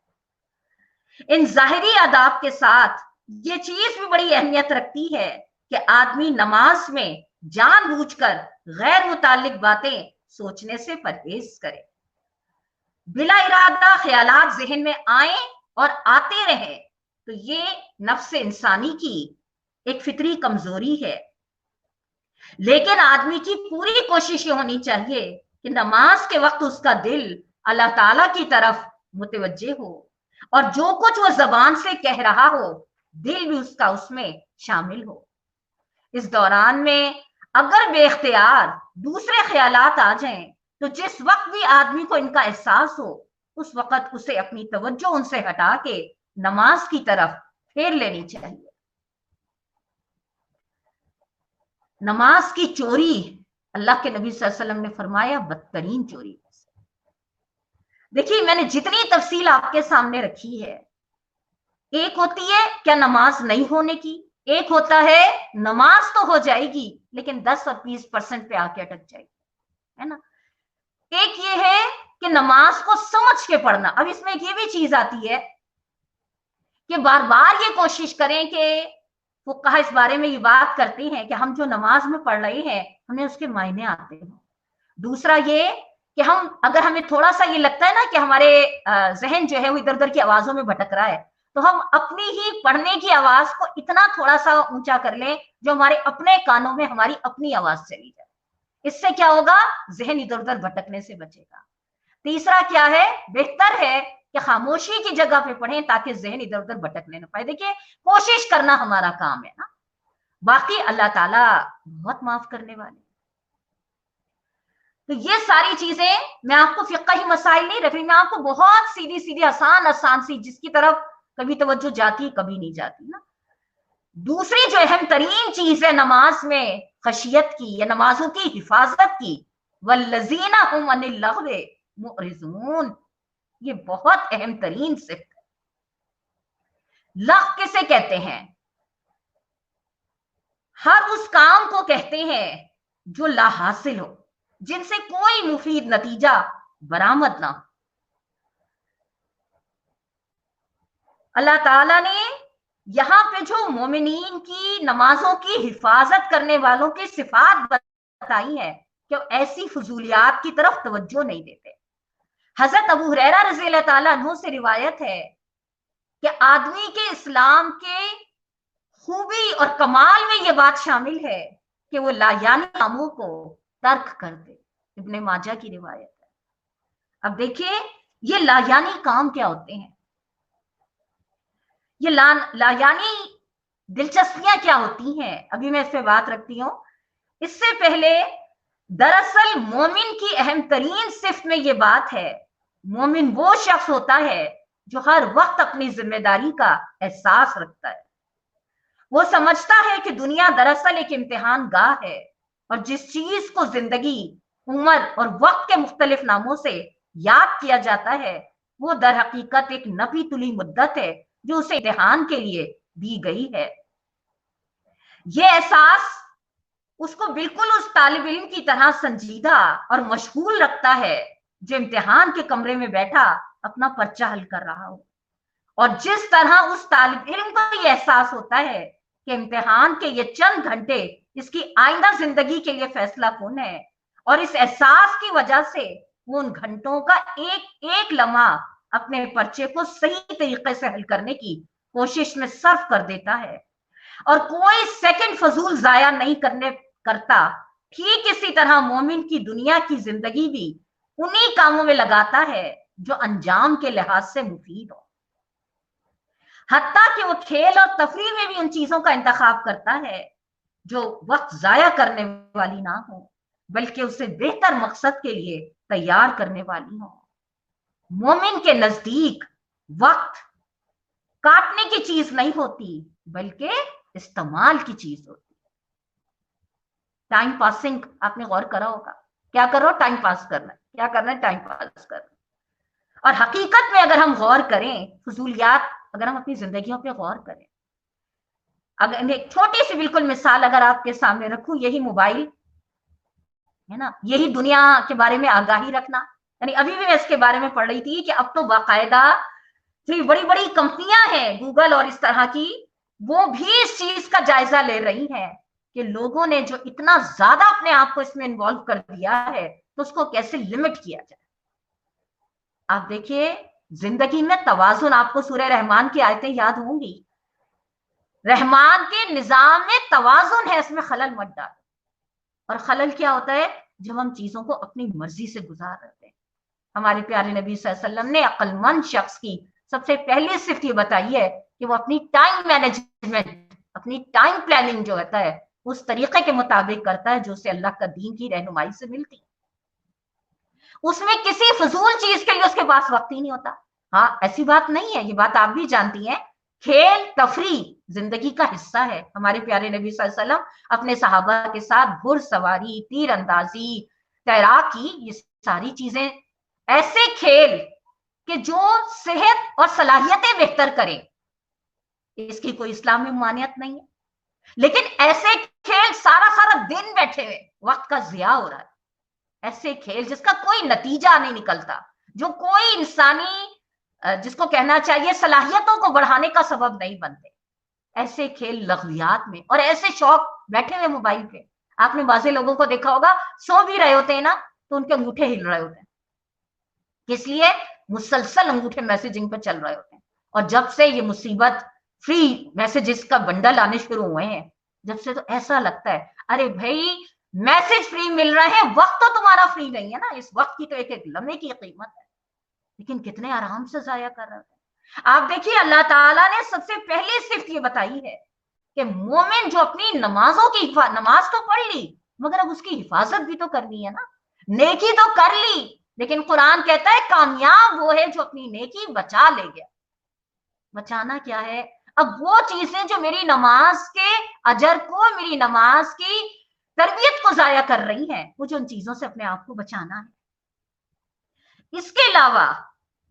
इन जाहिरी आदाब के साथ ये चीज भी बड़ी अहमियत रखती है कि आदमी नमाज में जानबूझकर गैर मुतालिक बातें सोचने से परहेज करे। बिला इरादा ख्यालात जहन में आए और आते रहे तो ये नफ्स इंसानी की एक फितरी कमजोरी है। लेकिन आदमी की पूरी कोशिश ये होनी चाहिए कि नमाज के वक्त उसका दिल अल्लाह ताला की तरफ मुतवज्जे हो और जो कुछ वो जबान से कह रहा हो दिल भी उसका उसमें शामिल हो। इस दौरान में अगर बेख्तियार दूसरे ख्यालात आ जाएं तो जिस वक्त भी आदमी को इनका एहसास हो उस वक्त उसे अपनी तवज्जो उनसे हटा के नमाज की तरफ फेर लेनी चाहिए। नमाज की चोरी अल्लाह के नबी सल्लल्लाहु अलैहि वसल्लम ने फरमाया बदतरीन चोरी। देखिए, मैंने जितनी तफसील आपके सामने रखी है, एक होती है क्या नमाज नहीं होने की, एक होता है नमाज तो हो जाएगी लेकिन 10 और 20% पे आके अटक जाएगी, है ना। एक ये है कि नमाज को समझ के पढ़ना। अब इसमें एक ये भी चीज आती है कि बार बार ये कोशिश करें कि फुक़हा इस बारे में ये बात करते हैं कि हम जो नमाज में पढ़ रहे हैं हमें उसके मायने आते हैं। दूसरा ये कि हम अगर हमें थोड़ा सा ये लगता है ना कि हमारे जहन जो है वो इधर उधर की आवाजों में भटक रहा है तो हम अपनी ही पढ़ने की आवाज को इतना थोड़ा सा ऊंचा कर लें जो हमारे अपने कानों में हमारी अपनी आवाज चली जाए। इससे क्या होगा, जहन इधर उधर भटकने से बचेगा। तीसरा क्या है, बेहतर है कि खामोशी की जगह पे पढ़ें ताकि जहन इधर उधर भटकने न पाए। देखिए, कोशिश करना हमारा काम है ना, बाकी अल्लाह ताला बहुत माफ करने वाले। तो ये सारी चीजें मैं आपको फिक़ही मसाइल नहीं रख रही, मैं आपको बहुत सीधी सीधी आसान आसान सी जिसकी तरफ कभी तवज्जो जाती कभी नहीं जाती ना। दूसरी जो अहम तरीन चीज है नमाज में खशियत की या नमाजों की हिफाजत की, वल्लज़ीना हुम अनिल लग़्व मुअरिज़ून, ये बहुत अहम तरीन सिफ़त है। लग़्व किसे कहते हैं? हर उस काम को कहते हैं जो ला हासिल हो, जिनसे कोई मुफीद नतीजा बरामद ना हो। अल्लाह ताला ने यहां पे जो मोमिनीन की नमाजों की हिफाजत करने वालों की सिफात बताई है कि ऐसी फजूलियात की तरफ तवज्जो नहीं देते। हजरत अबू हुरैरा रज़ी अल्लाह ताला अन्हु से रिवायत है कि आदमी के इस्लाम के खूबी और कमाल में यह बात शामिल है कि वो लायानी कामों को तर्क कर दे। इब्ने माजा की रिवायत है। अब देखिए, ये लायानी काम क्या होते हैं, ये लायानी दिलचस्पियां क्या होती हैं, अभी मैं इस पे बात रखती हूं। इससे पहले दरअसल मोमिन की अहम तरीन सिफ्त में ये बात है, मोमिन वो शख्स होता है जो हर वक्त अपनी जिम्मेदारी का एहसास रखता है। वो समझता है कि दुनिया दरअसल एक इम्तिहान गाह है और जिस चीज को जिंदगी, उम्र और वक्त के मुख्तलिफ नामों से याद किया जाता है वो दर हकीकत एक नफी तुली मुद्दत है जो उसे इम्तिहान के लिए दी गई है। ये एहसास उसको बिल्कुल उस तालिब इल्म की तरह संजीदा और मशगूल रखता है जो इम्तिहान के कमरे में बैठा अपना पर्चा हल कर रहा हो। और जिस तरह उस तालिब इल्म को ये एहसास होता है कि इम्तिहान के ये चंद घंटे इसकी आइंदा जिंदगी के लिए फैसला कौन है, और इस एहसास की वजह से वो उन घंटों का एक एक लम्हा अपने पर्चे को सही तरीके से हल करने की कोशिश में सर्फ कर देता है और कोई सेकंड फजूल जाया नहीं करता, ठीक इसी तरह मोमिन की दुनिया की जिंदगी भी उन्हीं कामों में लगाता है जो अंजाम के लिहाज से मुफीद हो। हत्ता कि वो खेल और तफरीह में भी उन चीजों का इंतखाब करता है जो वक्त जाया करने वाली ना हो, बल्कि उसे बेहतर मकसद के लिए तैयार करने वाली हो। मोमिन के नजदीक वक्त काटने की चीज नहीं होती, बल्कि इस्तेमाल की चीज होती। टाइम पासिंग आपने गौर करा होगा, क्या कर रहे हो? टाइम पास करना है। क्या करना है? टाइम पास करना। और हकीकत में अगर हम गौर करें, फजूलियात अगर हम अपनी जिंदगियों पे गौर करें, अगर एक छोटी सी बिल्कुल मिसाल अगर आपके सामने रखूं, यही मोबाइल है ना, यही दुनिया के बारे में आगाही रखना। यानी अभी भी मैं इसके बारे में पढ़ रही थी कि अब तो बाकायदा जो बड़ी बड़ी कंपनियां हैं, गूगल और इस तरह की, वो भी इस चीज का जायजा ले रही हैं कि लोगों ने जो इतना ज्यादा अपने आप को इसमें इन्वॉल्व कर दिया है, तो उसको कैसे लिमिट किया जाए। आप देखिए, जिंदगी में तवाजुन, आपको सूरह रहमान की आयतें याद होंगी। रहमान के निजाम में तवाजुन है, इसमें खलल मत डालो। और खलल क्या होता है? जब हम चीजों को अपनी मर्जी से गुजार रहे हैं। हमारे प्यारे नबी सल्लल्लाहु अलैहि वसल्लम ने अक्लमंद शख्स की सबसे पहली सिफ्त ये बताई है कि वो अपनी टाइम मैनेजमेंट, अपनी टाइम प्लानिंग जो होता है, उस तरीके के मुताबिक करता है जो उसे अल्लाह का दीन की रहनुमाई से मिलती है। उसमें किसी फजूल चीज के लिए उसके पास वक्त ही नहीं होता। हाँ, ऐसी बात नहीं है, ये बात आप भी जानती हैं, खेल तफरी जिंदगी का हिस्सा है। हमारे प्यारे नबी सल्लल्लाहु अलैहि वसल्लम अपने सहाबा के साथ घुड़सवारी, तीर अंदाजी, तैराकी, ये सारी चीजें ऐसे खेल कि जो सेहत और सलाहियतें बेहतर करें, इसकी कोई इस्लाम में मानियत नहीं है। लेकिन ऐसे खेल सारा सारा दिन बैठे हुए वक्त का जिया हो रहा है। ऐसे खेल जिसका कोई नतीजा नहीं निकलता, जो कोई इंसानी जिसको कहना चाहिए सलाहियतों को बढ़ाने का सबब नहीं बनते, ऐसे खेल लग़वियात में, और ऐसे शौक बैठे हुए मोबाइल पे। आपने बाज़ी लोगों को देखा होगा, सो भी रहे होते हैं ना, तो उनके अंगूठे हिल रहे होते हैं। किस लिए? मुसलसल अंगूठे मैसेजिंग पे चल रहे होते हैं। और जब से ये मुसीबत फ्री मैसेजेस का बंडल आने शुरू हुए हैं, जब से तो ऐसा लगता है अरे भाई, मैसेज फ्री मिल रहे हैं, वक्त तो तुम्हारा फ्री नहीं है ना। इस वक्त की तो एक एक लम्हे की कीमत है, लेकिन कितने आराम से जाया कर रहे हैं। आप देखिए, अल्लाह ताला ने सबसे पहले सिर्फ ये बताई है कि मोमिन जो अपनी नमाजों की नमाज तो पढ़ ली, मगर अब उसकी हिफाजत भी तो करनी है ना। नेकी तो कर ली, लेकिन कुरान कहता है कामयाब वो है जो अपनी नेकी बचा ले गया। बचाना क्या है? अब वो चीजें जो मेरी नमाज के अजर को, मेरी नमाज की तरबियत को जाया कर रही हैं, मुझे उन चीजों से अपने आप को बचाना है। इसके अलावा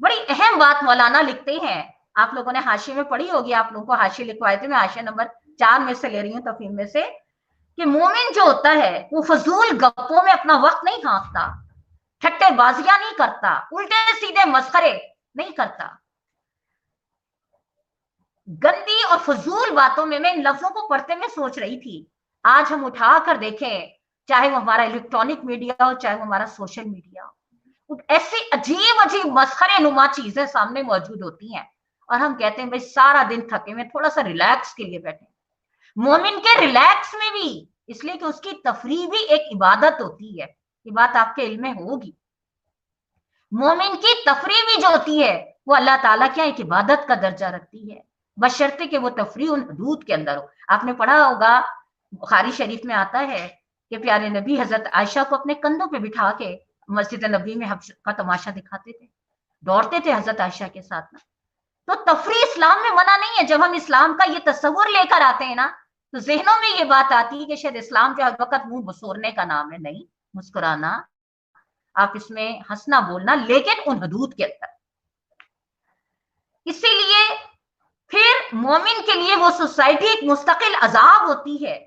बड़ी अहम बात मौलाना लिखते हैं, आप लोगों ने हाशिए में पढ़ी होगी, आप लोगों को हाशिए लिखवाए थे, मैं हाशिया नंबर 4 में से ले रही हूँ, तफहीम में से, कि मोमिन जो होता है वो फजूल गप्पों में अपना वक्त नहीं हाँकता, ठट्टेबाजियां नहीं करता, उल्टे सीधे मस्खरे नहीं करता। गंदी और फजूल बातों में, मैं इन लफ्जों को पढ़ते में सोच रही थी, आज हम उठा कर देखें, चाहे वो हमारा इलेक्ट्रॉनिक मीडिया हो, चाहे वो हमारा सोशल मीडिया हो, ऐसी अजीब अजीब मस्खरे नुमा चीजें सामने मौजूद होती हैं, और हम कहते हैं भाई सारा दिन थके हुए, थोड़ा सा रिलैक्स के लिए बैठे। मोमिन के रिलैक्स में भी, इसलिए कि उसकी तफरीह भी एक इबादत होती है, ये बात आपके इल्म में होगी। मोमिन की तफरीह भी जो होती है वो अल्लाह ताला क्या एक इबादत का दर्जा रखती है, बशर्ते कि वो तफरीह उन हदूद के अंदर हो। आपने पढ़ा होगा, बुखारी शरीफ में आता है कि प्यारे नबी हजरत आयशा को अपने कंधों पे बिठा के मस्जिद नबी में हब्स का तमाशा दिखाते थे, दौड़ते थे हजरत आयशा के साथ ना। तो तफरीह इस्लाम में मना नहीं है। जब हम इस्लाम का ये तस्वुर लेकर आते हैं ना, तो जहनों में ये बात आती है कि शायद इस्लाम जो हर वक्त मुंह बसोरने का नाम है। नहीं, मुस्कुराना, आप इसमें हंसना बोलना, लेकिन उन हदूद के अंदर। इसीलिए फिर मोमिन के लिए वो सोसाइटी एक मुस्तकिल अजाब होती है,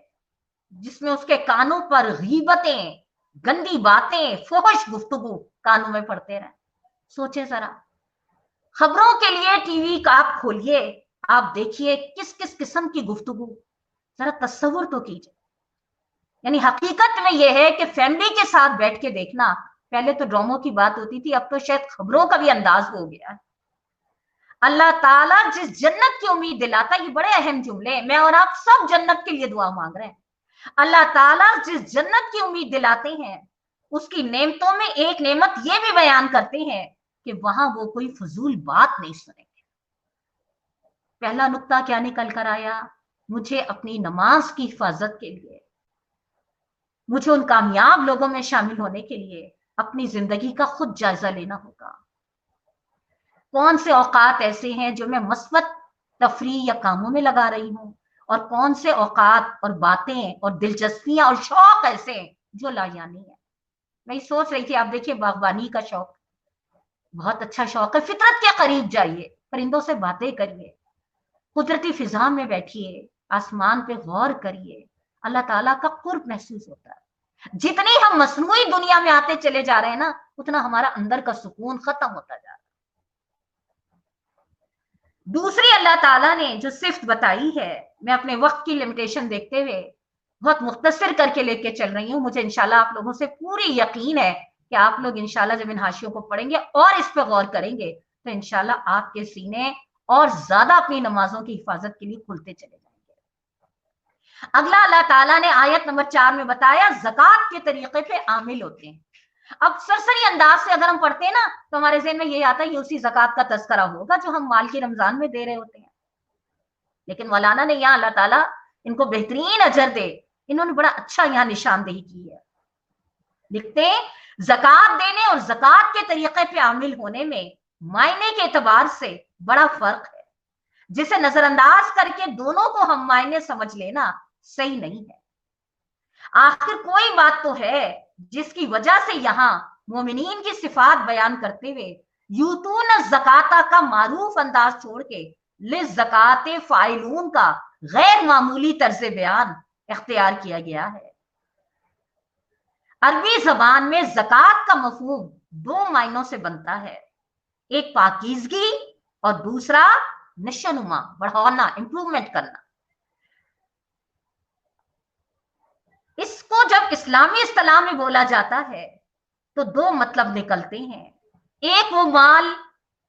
जिसमें उसके कानों पर गीबतें, गंदी बातें, फहश गुफ्तगू कानों में पड़ते रहे। सोचे जरा, खबरों के लिए टीवी का आप खोलिए, आप देखिए किस किस किस्म की गुफ्तगू, जरा तस्वुर तो कीजिए। यानी हकीकत में यह है कि फैमिली के साथ बैठ के देखना, पहले तो ड्रामों की बात होती थी, अब तो शायद खबरों का भी अंदाज हो गया है। अल्लाह ताला जिस जन्नत की उम्मीद दिलाता है, ये बड़े अहम जुमले हैं, मैं और आप सब जन्नत के लिए दुआ मांग रहे हैं, اللہ ताला जिस जन्नत की उम्मीद दिलाते हैं, उसकी नेमतों में एक नेमत ये भी बयान करते हैं कि वहां वो कोई फजूल बात नहीं सुनेंगे। पहला नुक्ता क्या निकल कर आया? मुझे अपनी नमाज की हिफाजत के लिए, मुझे उन कामयाब लोगों में शामिल होने के लिए अपनी जिंदगी का खुद जायजा लेना होगा। कौन से औकात ऐसे हैं जो मैं मस्बत तफरीह या कामों में लगा रही हूं, और कौन से औकात और बातें और दिलचस्पियां और शौक ऐसे हैं जो लायानी है। मैं सोच रही थी, आप देखिए बागबानी का शौक बहुत अच्छा शौक है। फितरत के करीब जाइए, परिंदों से बातें करिए, कुदरती फिजा में बैठिए, आसमान पे गौर करिए, अल्लाह ताला का कुर्ब महसूस होता है। जितनी हम मसनूई दुनिया में आते चले जा रहे हैं ना, उतना हमारा अंदर का सुकून खत्म होता जा रहा है। दूसरी अल्लाह ताला ने जो सिफ्त बताई है, मैं अपने वक्त की लिमिटेशन देखते हुए बहुत मुख्तसर करके लेके चल रही हूँ। मुझे इंशाल्लाह आप लोगों से पूरी यकीन है कि आप लोग इंशाल्लाह जब इन हाशियों को पढ़ेंगे और इस पर गौर करेंगे तो इंशाल्लाह आपके सीने और ज्यादा अपनी नमाजों की हिफाजत के लिए खुलते चले जाएंगे। अगला अल्लाह ताला ने आयत नंबर 4 में बताया ज़कात के तरीके पे आमिल होते हैं। अब सरसरी अंदाज से अगर हम पढ़ते हैं ना, तो हमारे ज़हन में ये आता है ये उसी ज़कात का तज़किरा होगा जो हम माल की रमजान में दे रहे होते हैं। लेकिन मौलाना ने यहाँ, अल्लाह ताला इनको बेहतरीन अजर दे, इन्होंने बड़ा अच्छा यहाँ निशानदेही की है। लिखते हैं, ज़कात देने और ज़कात के तरीके पे आमिल होने में मायने के एतबार से बड़ा फर्क है, जिसे नजरअंदाज करके दोनों को हम मायने समझ लेना सही नहीं है। आखिर कोई बात तो है जिसकी वजह से यहाँ मोमिनीन की सिफात बयान करते हुए यूतून ज़काता का मारूफ अंदाज छोड़ के लिज ज़काते फाइलून का गैर मामूली तर्ज बयान इख्तियार किया गया है। अरबी जबान में ज़कात का मफहूम दो मायनों से बनता है, एक पाकीज़गी और दूसरा नशोनुमा, बढ़ाना, इंप्रूवमेंट करना। इसको जब इस्लामी इस्तिलाह में बोला जाता है तो दो मतलब निकलते हैं। एक वो माल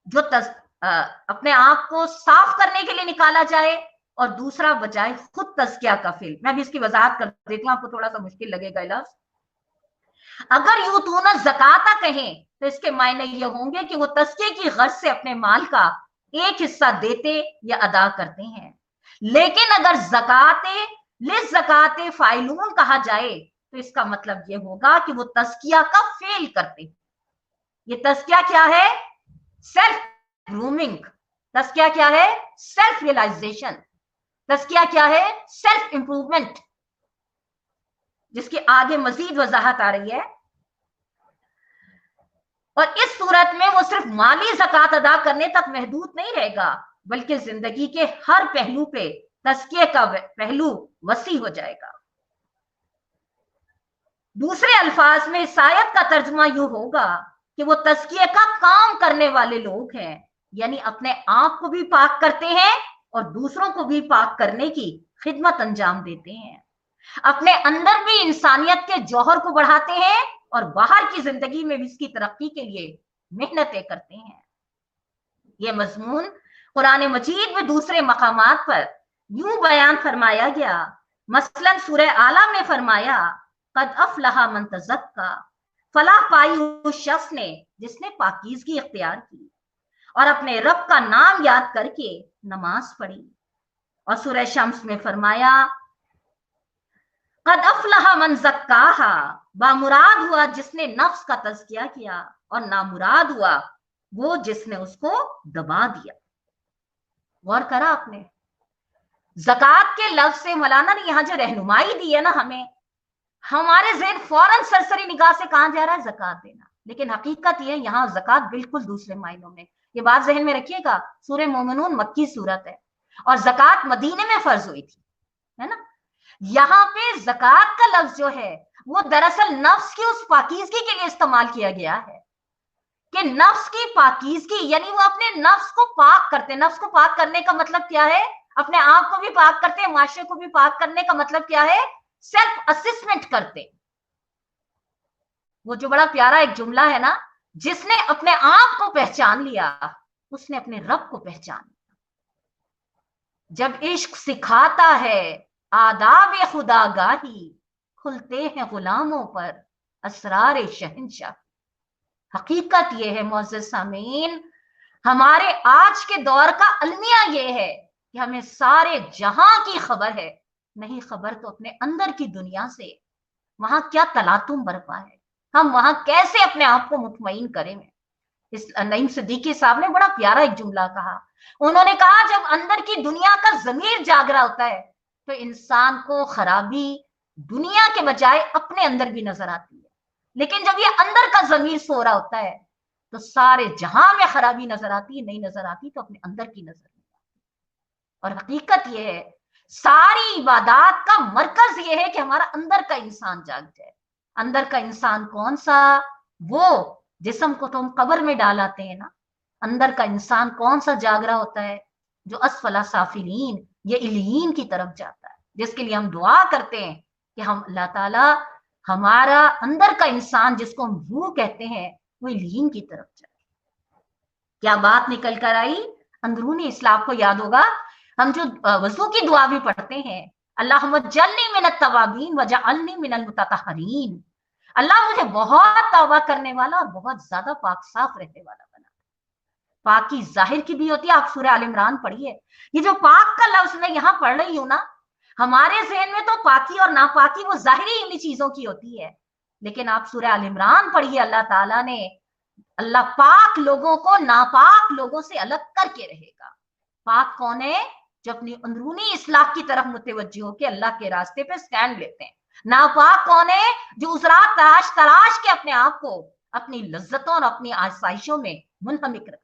जो अपने आप को साफ करने के लिए निकाला जाए, और दूसरा बजाय खुद तज़किया का फेल। मैं भी इसकी वजाहत कर देती हूँ, आपको थोड़ा सा मुश्किल लगेगा लफ्ज़। अगर यूतून ज़काता कहें तो इसके मायने ये होंगे कि वो तज़किये की गर्ज से अपने माल का एक हिस्सा देते या अदा करते हैं। लेकिन अगर ज़काते लिज ज़काते फाइलून कहा जाए तो इसका मतलब ये होगा कि वो तज़किया का फेल करते। ये तज़किया क्या है? Self grooming. तज़किया क्या है? Self realisation. तज़किया क्या है? सेल्फ इंप्रूवमेंट, जिसकी आगे मजीद वजाहत आ रही है। और इस सूरत में वो सिर्फ माली ज़कात अदा करने तक महदूद नहीं रहेगा, बल्कि जिंदगी के हर पहलू पे तज़किये का पहलू वसी हो जाएगा। दूसरे अल्फाज में इस आयत का तर्जुमा यूं होगा कि वो तज़किये का काम करने वाले लोग हैं, यानी अपने आप को भी पाक करते हैं और दूसरों को भी पाक करने की खिदमत अंजाम देते हैं। अपने अंदर भी इंसानियत के जौहर को बढ़ाते हैं और बाहर की जिंदगी में भी इसकी तरक्की के लिए मेहनतें करते हैं। ये मजमून कुरान मजीद में दूसरे मकामात पर यूं बयान फरमाया गया। मसलन सूरह आला में फरमाया, कद अफलहा मन तज़क्का, फलाह पाई उस शख्स ने जिसने पाकीज़गी इख्तियार की और अपने रब का नाम याद करके नमाज पढ़ी। और सूरह शम्स में फरमाया, कद अफलहा मन ज़क्काहा, बामुराद हुआ जिसने नफ्स का तज़किया किया, और नामुराद हुआ वो जिसने उसको दबा दिया। गौर करा आपने? ज़कात के लफ्ज़ से मौलाना ने यहाँ जो रहनुमाई दी है ना हमें, हमारे ज़हन फौरन सरसरी निगाह से कहाँ जा रहा है? ज़कात देना। लेकिन हकीकत ये यहाँ ज़कात बिल्कुल दूसरे मायनों में। ये बात ज़हन में रखिएगा, सूरह मोमिनून मक्की सूरत है और ज़कात मदीने में फर्ज हुई थी, है ना। यहाँ पे ज़कात का लफ्ज़ जो है वो दरअसल नफ्स की उस पाकीज़गी के लिए इस्तेमाल किया गया है कि नफ्स की पाकीज़गी, यानी वो अपने नफ्स को पाक करते। नफ्स को पाक करने का मतलब क्या है? अपने आप को भी पाक करते हैं, माशरे को भी पाक करने का मतलब क्या है? सेल्फ असेसमेंट करते। वो जो बड़ा प्यारा एक जुमला है ना, जिसने अपने आप को पहचान लिया उसने अपने रब को पहचान लिया। जब इश्क सिखाता है आदाब खुदागाही, खुलते हैं गुलामों पर असरार शहंशाह। हकीकत ये है मोअज़्ज़ज़ सामीन, हमारे आज के दौर का अलमिया ये है कि हमें सारे जहां की खबर है, नहीं खबर तो अपने अंदर की दुनिया से, वहां क्या तलातुम बरपा है, हम वहां कैसे अपने आप को मुतमईन करें। इस नईम सिद्दीकी साहब ने बड़ा प्यारा एक जुमला कहा। उन्होंने कहा जब अंदर की दुनिया का जमीर जाग रहा होता है तो इंसान को खराबी दुनिया के बजाय अपने अंदर भी नजर आती है, लेकिन जब ये अंदर का जमीर सो रहा होता है तो सारे जहां में खराबी नजर आती है, नहीं नजर आती तो अपने अंदर की नजर नहीं आती। और हकीकत यह है सारी इबादत का मरकज ये है कि हमारा अंदर का इंसान जाग जाए। अंदर का इंसान कौन सा? वो जिस्म को तो हम कब्र में डालाते हैं ना, अंदर का इंसान कौन सा जाग रहा होता है? जो असफला साफिलीन, ये इलीन की तरफ जाता है, जिसके लिए हम दुआ करते हैं कि हम अल्लाह ताला हमारा अंदर का इंसान जिसको हम रूह कहते हैं वो इलीन की तरफ जाए। क्या बात निकल कर आई? अंदरूनी इस्लाह को याद होगा, हम जो वजू की दुआ भी पढ़ते हैं, अल्लाहुम्मा जल्नी मिनत तवाबीन वजअलनी मिनल मुततहरीन, अल्लाह मुझे बहुत तौबा करने वाला और बहुत ज्यादा पाक साफ रहने वाला बना। पाकी जाहिर की भी होती है, आप सूरह आल इमरान पढ़िए, ये जो पाक का लफ्ज मैं यहाँ पढ़ रही हूं ना, हमारे ज़हन में तो पाकी और नापाकी वो जाहिरी इन्हीं चीजों की होती है, लेकिन आप सूरह आल इमरान पढ़िए, अल्लाह ताला ने अल्लाह पाक लोगों को नापाक लोगों से अलग करके रहेगा। पाक कौन है? जो अपनी अंदरूनी इस्लाह की तरफ मुतवज्जो होकर अल्लाह के रास्ते पे स्टैंड लेते हैं। नापाक कौन है? जो उस रात तराश तराश के अपने आप को अपनी लज्जतों और अपनी आसाइशों में मुनहमिक रखते हैं।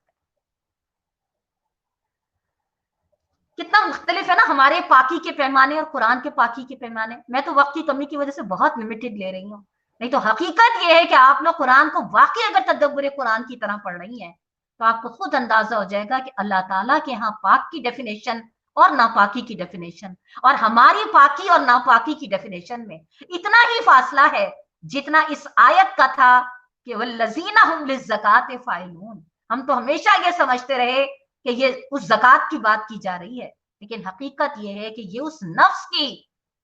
कितना मुख्तलिफ है ना हमारे पाकी के पैमाने और कुरान के पाकी के पैमाने। मैं तो वक्त की कमी की वजह से बहुत लिमिटेड ले रही हूँ, नहीं तो हकीकत यह है कि आप लोग कुरान को वाकई अगर तदब्बुर कुरान की तरह पढ़ रही हैं तो आपको खुद अंदाजा हो जाएगा कि अल्लाह ताला के यहाँ पाक की डेफिनेशन और नापाकी की डेफिनेशन और हमारी पाकी और नापाकी की डेफिनेशन में इतना ही फासला है जितना इस आयत का था कि वल्लज़ीना हुम लिज़्ज़काति फ़ाइलून। हम तो हमेशा ये समझते रहे कि ये उस ज़कात की बात की जा रही है, लेकिन हकीकत ये है कि ये उस नफ्स की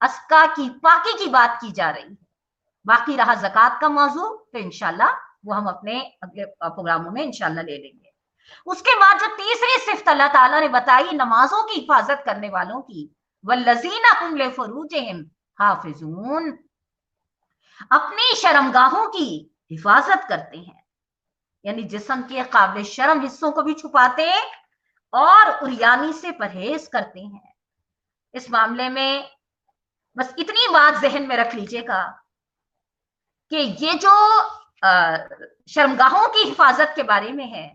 अस्का की पाकी की बात की जा रही है। बाकी रहा ज़कात का मौजू तो इंशाल्लाह वो हम अपने अगले प्रोग्रामों में इंशाल्लाह ले लेंगे। उसके बाद जो तीसरी सिफ्त अल्लाह ताला ने बताई नमाजों की हिफाजत करने वालों की, वल्लज़ीना हुम लिफ़ुरूजिहिम हाफ़िज़ून, अपनी शर्मगाहों की हिफाजत करते हैं, यानी जिस्म के काबिल शर्म हिस्सों को भी छुपाते हैं और उरियानी से परहेज करते हैं। इस मामले में बस इतनी बात जहन में रख लीजिएगा कि ये जो शर्मगाहों की हिफाजत के बारे में है,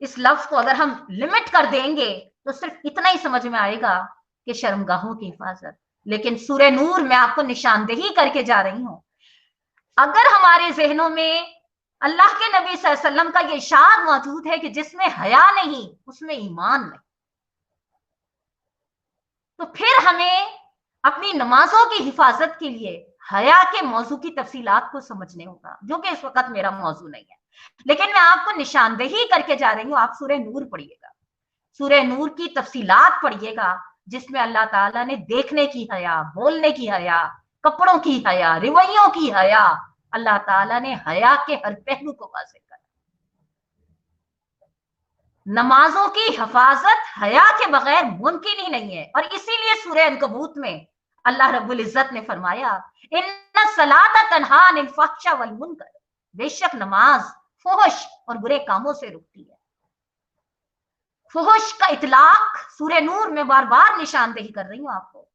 इस लफ्ज को अगर हम लिमिट कर देंगे तो सिर्फ इतना ही समझ में आएगा कि शर्मगाहों की हिफाजत। लेकिन सूरह नूर में आपको निशानदेही करके जा रही हूं, अगर हमारे जहनों में अल्लाह के नबी सल्लल्लाहु अलैहि वसल्लम का ये इरशाद मौजूद है कि जिसमें हया नहीं उसमें ईमान नहीं, तो फिर हमें अपनी नमाजों की हिफाजत के लिए हया के मौजू की तफसीलात को समझने होगा, जो कि इस वक्त मेरा मौजू नहीं है, लेकिन मैं आपको निशानदेही करके जा रही हूँ। आप सूरह नूर पढ़िएगा, सूरह नूर की तफसीलात पढ़िएगा, जिसमें अल्लाह ताला ने देखने की हया, बोलने की हया, कपड़ों की हया, रवैयों की हया, अल्लाह ताला ने हया के हर पहलू को वाज़ेह करा। नमाजों की हिफाजत हया के बगैर मुमकिन ही नहीं है, और इसीलिए सूरह अनकबूत में अल्लाह रब्बुल इज्जत ने फरमाया इन्ना सलाता तन्हा अनिल फहशा वल मुनकर, बेशक नमाज फहश और बुरे कामों से रुकती है। फहश का इतलाक सूरह नूर में बार बार निशानदेही कर रही हूं आपको।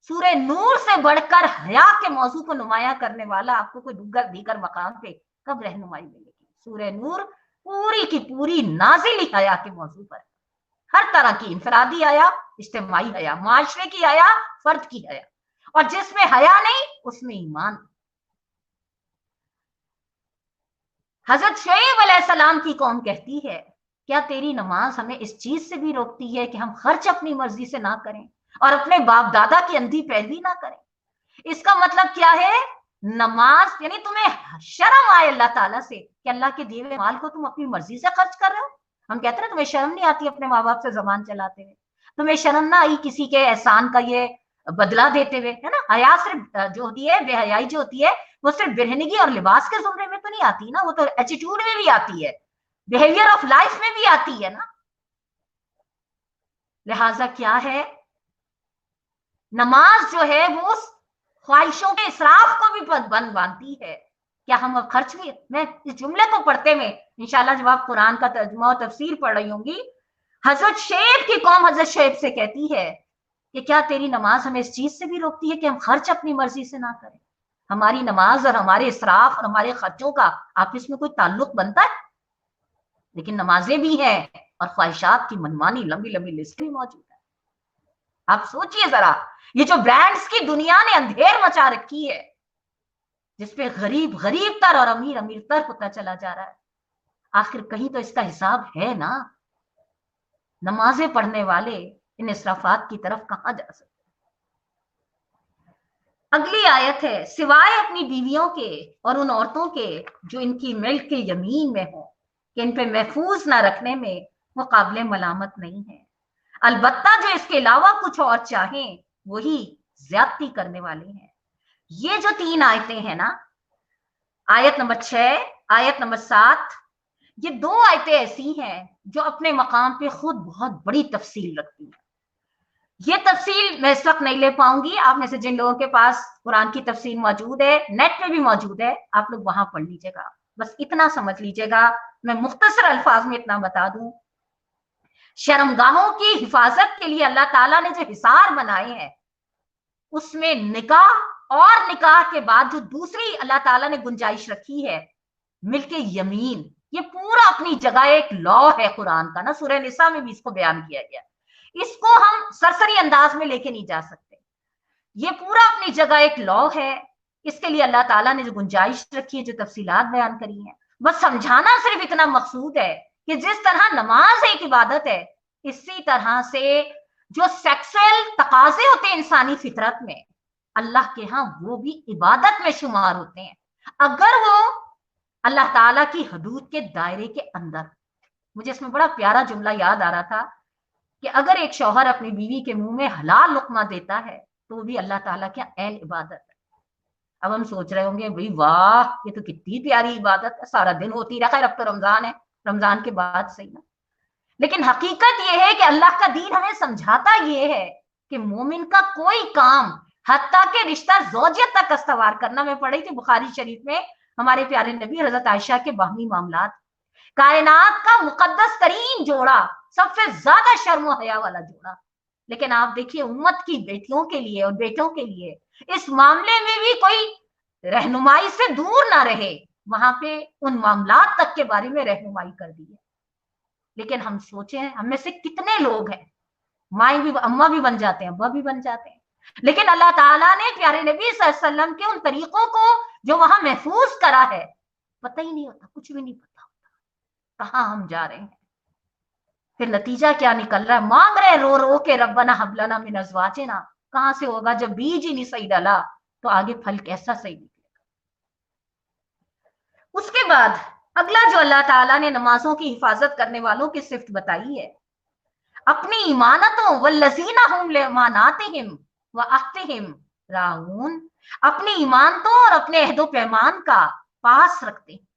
सूरह नूर से बढ़कर हया के मौजू को नुमाया करने वाला आपको कोई दीगर मकाम पे कब रहनुमाई मिलेगी? सूरह नूर पूरी की पूरी नाजिल हया के मौजू पर, हर तरह की इंफरादी हया, इज्तिमाई हया, माशरे की हया, फर्द की हया, और जिसमें हया नहीं उसमें ईमान। हजरत शुएब अलैहिस्सलाम की कौम कहती है क्या तेरी नमाज हमें इस चीज से भी रोकती है कि हम खर्च अपनी मर्जी से ना करें और अपने बाप दादा की अंधी पैरवी ना करें? इसका मतलब क्या है? नमाज यानी तुम्हें शर्म आए अल्लाह ताला से कि अल्लाह के दिए हुए माल को तुम अपनी मर्जी से खर्च कर रहे हो। हम कहते हैं तुम्हें शर्म नहीं आती अपने माँ बाप से जबान चलाते हुए, तुम्हें शर्म ना आई किसी के एहसान का ये बदला देते हुए, है ना। हया सिर्फ जो होती है, बेहयाई जो होती है, वो सिर्फ बिरहनगी और लिबास के जुमरे में तो नहीं आती ना, वो तो एटीट्यूड में भी आती है, बिहेवियर ऑफ लाइफ में भी आती है ना। लिहाजा क्या है, नमाज जो है वो ख्वाहिशों के इसराफ को भी बंद बांधती है। क्या हम अब खर्च भी, मैं इस जुमले को पढ़ते में इंशाल्लाह जब आप कुरान का तर्जुमा और तफसीर पढ़ रही होंगी, हजरत शुएब की कौम हजरत शुएब से कहती है कि क्या तेरी नमाज हमें इस चीज से भी रोकती है कि हम खर्च अपनी मर्जी से ना करें। हमारी नमाज और हमारे इसराफ और हमारे खर्चों का आपस में कोई ताल्लुक बनता है? लेकिन नमाजें भी हैं और ख्वाहिशात की मनमानी लंबी लंबी लिस्ट भी मौजूद है। आप सोचिए जरा, ये जो ब्रांड्स की दुनिया ने अंधेर मचा रखी है, जिसपे गरीब गरीब तर और अमीर अमीर तर होता चला जा रहा है, आखिर कहीं तो इसका हिसाब है ना। नमाजें पढ़ने वाले इन इसराफात की तरफ कहां जा सकते। अगली आयत है, सिवाय अपनी बीवियों के और उन औरतों के जो इनकी मिल्क के यमीन में हो कि इन पे महफूज ना रखने में वो काबिल मलामत नहीं है, अलबत्ता जो इसके अलावा कुछ और चाहें वही ज्यादती करने वाले हैं। ये जो 3 आयतें हैं ना, आयत नंबर 6, आयत नंबर 7, ये 2 आयतें ऐसी हैं जो अपने मकाम पे खुद बहुत बड़ी तफसील रखती हैं। ये तफसील मैं इस वक्त नहीं ले पाऊंगी, आप में से जिन लोगों के पास कुरान की तफसील मौजूद है, नेट पे भी मौजूद है, आप लोग वहां पढ़ लीजिएगा। बस इतना समझ लीजिएगा, मैं मुख्तसर अल्फाज में इतना बता दूं, शर्मगाहों की हिफाजत के लिए अल्लाह ताला ने जो हिसार बनाए हैं, उसमें निकाह और निकाह के बाद जो दूसरी अल्लाह ताला ने गुंजाइश रखी है, मिल्के यमीन, ये पूरा अपनी जगह एक लॉ है कुरान का ना, सूरह निसा में भी इसको बयान किया गया। इसको हम सरसरी अंदाज में लेके नहीं जा सकते, ये पूरा अपनी जगह एक लॉ है। इसके लिए अल्लाह ताला ने जो गुंजाइश रखी है, जो तफसीलात बयान करी हैं, बस समझाना सिर्फ इतना मकसूद है कि जिस तरह नमाज एक इबादत है, इसी तरह से जो सेक्सुअल तकाजे होते हैं इंसानी फितरत में, अल्लाह के यहाँ वो भी इबादत में शुमार होते हैं, अगर वो अल्लाह ताला की हदूद के दायरे के अंदर। मुझे इसमें बड़ा प्यारा जुमला याद आ रहा था कि अगर एक शौहर अपनी बीवी के मुंह में हलाल लुकमा देता है तो भी अल्लाह ताला की ऐन इबादत है। अब हम सोच रहे होंगे भाई वाह, ये तो कितनी प्यारी इबादत है, सारा दिन होती रहा। खैर अब तो रमजान है, रमजान के बाद सही ना, लेकिन हकीकत ये है कि अल्लाह का दीन हमें समझाता ये है कि मोमिन का कोई काम, हत्ता के रिश्ता ज़ौजियत तक अस्तवार करना, मैं पढ़ी थी बुखारी शरीफ में हमारे प्यारे नबी हजरत आयशा के बाहमी मामलात, कायनात का मुकद्दस तरीन जोड़ा, सबसे ज्यादा शर्म और हया वाला जोड़ा। लेकिन आप देखिए उम्मत की बेटियों के लिए और बेटों के लिए इस मामले में भी कोई रहनुमाई से दूर ना रहे, वहां पे उन मामलात तक के बारे में रहनुमाई कर दी है। लेकिन हम सोचे हैं, हम में से कितने लोग हैं, माई भी, अम्मा भी बन जाते हैं, अब्बा भी बन जाते हैं, लेकिन अल्लाह ताला ने प्यारे नबी सल्लल्लाहु अलैहि वसल्लम के उन तरीकों को जो वहां महफूज करा है, पता ही नहीं होता, कुछ भी नहीं पता होता कहां हम जा रहे हैं। फिर नतीजा क्या निकल रहा है, मांग रहे रो रो के रब्बना हब लना मिन अज़वाजिना, कहां से होगा जब बीज ही नहीं सही डाला तो आगे फल कैसा सही निकलेगा। उसके बाद अगला जो अल्लाह ताला ने नमाजों की हिफाजत करने वालों की सिफ्त बताई है, अपनी ईमानतों वल्लज़ीना हुम लिअमानातिहिम व अहदिहिम राऊन, अपनी ईमानतों और अपने अहदो पैमान का पास रखते हैं।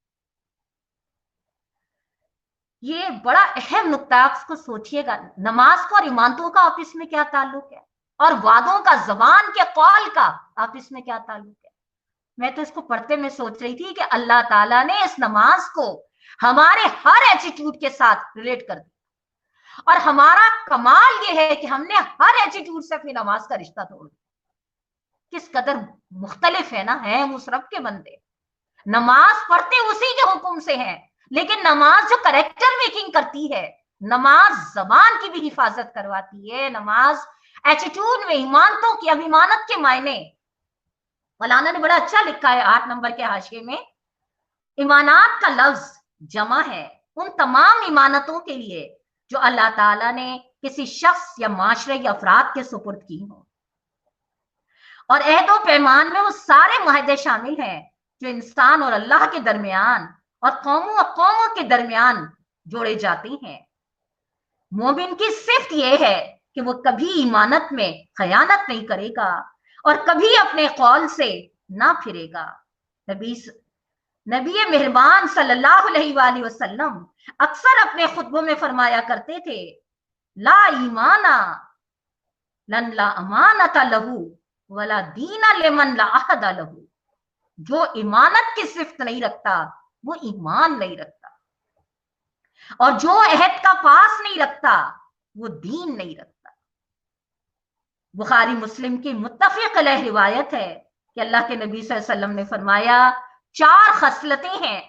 ये बड़ा अहम नुक्ता, उसको सोचिएगा, नमाज को और ईमानतों का आपस में क्या ताल्लुक है, और वादों का, जबान के कौल का आपस में क्या ताल्लुक है। मैं तो इसको पढ़ते में सोच रही थी कि अल्लाह ताला ने इस नमाज को हमारे हर एटीट्यूड के साथ रिलेट कर दिया, और हमारा कमाल ये है कि हमने हर एटीट्यूड से अपनी नमाज का रिश्ता तोड़ दिया। किस कदर मुख्तलिफ है ना, है उस रब के बंदे, नमाज पढ़ते उसी के हुक्म से हैं, लेकिन नमाज जो करेक्टर मेकिंग करती है, नमाज जबान की भी हिफाजत करवाती है, नमाज एटीट्यूड में ईमानतों की, अब ईमानत के मायने मौलाना ने बड़ा अच्छा लिखा है 8 नंबर के हाशिए में, ईमानात का लफ्ज जमा है उन तमाम ईमानतों के लिए जो अल्लाह ताला ने किसी शख्स या माशरे या अफराद के सुपुर्द की हो, और अहद व पैमान में वो सारे मुआहदे शामिल हैं जो इंसान और अल्लाह के दरमियान और कौमों के दरमियान जोड़े जाते हैं। मोमिन की सिर्फ ये है کہ وہ कभी ईमानत में खयानत नहीं करेगा और कभी अपने कौल से ना फिरेगा। नबी मेहरबान सल्लल्लाहु अलैहि वसल्लम अक्सर अपने खुतबों में फरमाया करते थे, ला ईमाना लन ला अमानता लहू वला दीना लिमन ला अहदा लहू। जो ईमानत की सिफ्त नहीं रखता वो ईमान नहीं रखता, और जो अहद का पास नहीं रखता वो दीन नहीं रखता। बुखारी मुस्लिम की मुत्तफिक अलैह रिवायत है कि अल्लाह के नबी सल्लल्लाहु अलैहि वसल्लम ने फरमाया, 4 खसलतें हैं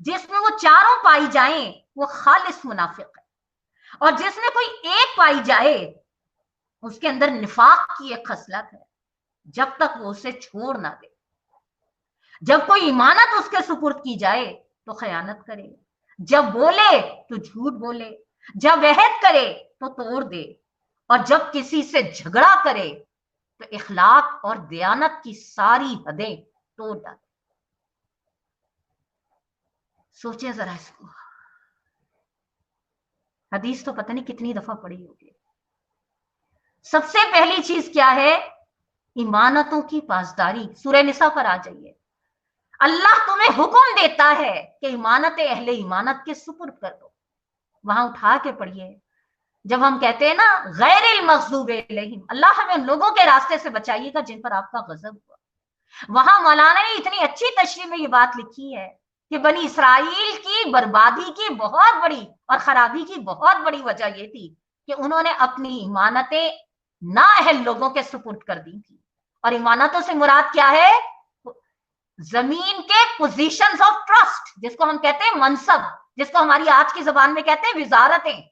जिसमें वो चारों पाई जाएं वो खालिस मुनाफिक है, और जिसमें कोई एक पाई जाए उसके अंदर निफाक की एक खसलत है, जब तक वो उसे छोड़ ना दे। जब कोई इमानत उसके सुपुर्द की जाए तो खयानत करे, जब बोले तो झूठ बोले, जब अहद करे तो तोड़ दे, और जब किसी से झगड़ा करे तो इखलाक और दयानत की सारी हदें तोड़ डाले। सोचें जरा इसको, हदीस तो पता नहीं कितनी दफा पढ़ी होगी। सबसे पहली चीज क्या है? इमानतों की पासदारी। सूरह निसा पर आ जाइए। अल्लाह तुम्हें हुक्म देता है कि इमानत अहले इमानत के सुपुर्द कर दो। वहां उठा के पढ़िए। जब हम कहते हैं ना गैरिल मग़ज़ूब अलैहिम, अल्लाह हमें उन लोगों के रास्ते से बचाइएगा जिन पर आपका गजब हुआ, वहां मौलाना ने इतनी अच्छी तशरीह में ये बात लिखी है कि बनी इसराइल की बर्बादी की बहुत बड़ी और खराबी की बहुत बड़ी वजह ये थी कि उन्होंने अपनी इमानतें नाअहल लोगों के सुपुर्द कर दी थी। और इमानतों से मुराद क्या है? जमीन के पोजीशंस ऑफ ट्रस्ट, जिसको हम कहते हैं मनसब, जिसको हमारी आज की जबान में कहते हैं विजारतें।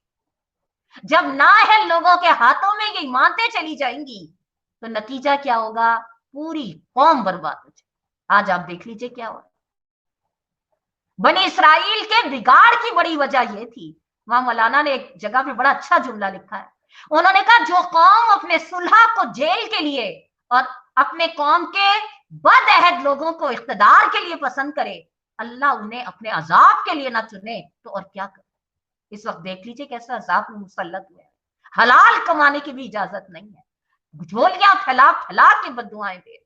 जब नाअहल लोगों के हाथों में ये इमानतें चली जाएंगी तो नतीजा क्या होगा? पूरी कौम बर्बाद हो जाए। आज आप देख लीजिए क्या हुआ। बनी इसराइल के बिगाड़ की बड़ी वजह यह थी। वहां मौलाना ने एक जगह पे बड़ा अच्छा जुमला लिखा है। उन्होंने कहा, जो कौम अपने सुलह को जेल के लिए और अपने कौम के बदअहद लोगों को इख्तिदार के लिए पसंद करे, अल्लाह उन्हें अपने अजाब के लिए ना चुने तो और क्या करे। इस वक्त देख लीजिए कैसा अजाब में मुसल्लत हुआ है। हलाल कमाने की भी इजाजत नहीं है, झोलियां फैला फैला के बद्दुआएं दे।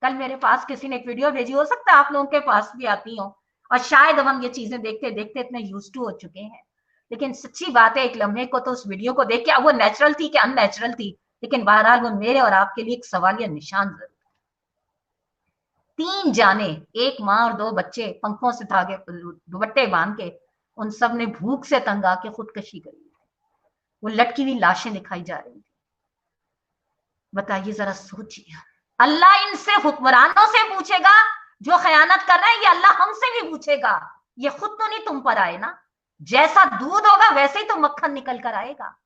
कल मेरे पास किसी ने एक वीडियो भेजी, हो सकता है आप लोगों के पास भी आती हो, और शायद अब हम ये चीजें देखते देखते इतने यूज्ड टू हो चुके हैं। लेकिन सच्ची बात है, एक लम्हे को तो उस वीडियो को देख के, अब वो नेचुरल थी कि अननेचुरल थी, लेकिन बहरहाल वो मेरे और आपके लिए एक सवालिया निशान जरूर। 3 जाने, एक माँ और 2 बच्चे, पंखों से धागे दुपट्टे बांध के, उन सब ने भूख से तंग आके खुदकशी करी। वो लटकी हुई लाशें दिखाई जा रही थी। बताइए जरा सोचिए, अल्लाह इनसे हुक्मरानों से पूछेगा जो खयानत कर रहे हैं, ये अल्लाह हमसे भी पूछेगा। ये खुद तो नहीं तुम पर आए ना, जैसा दूध होगा वैसे ही तो मक्खन निकल कर आएगा।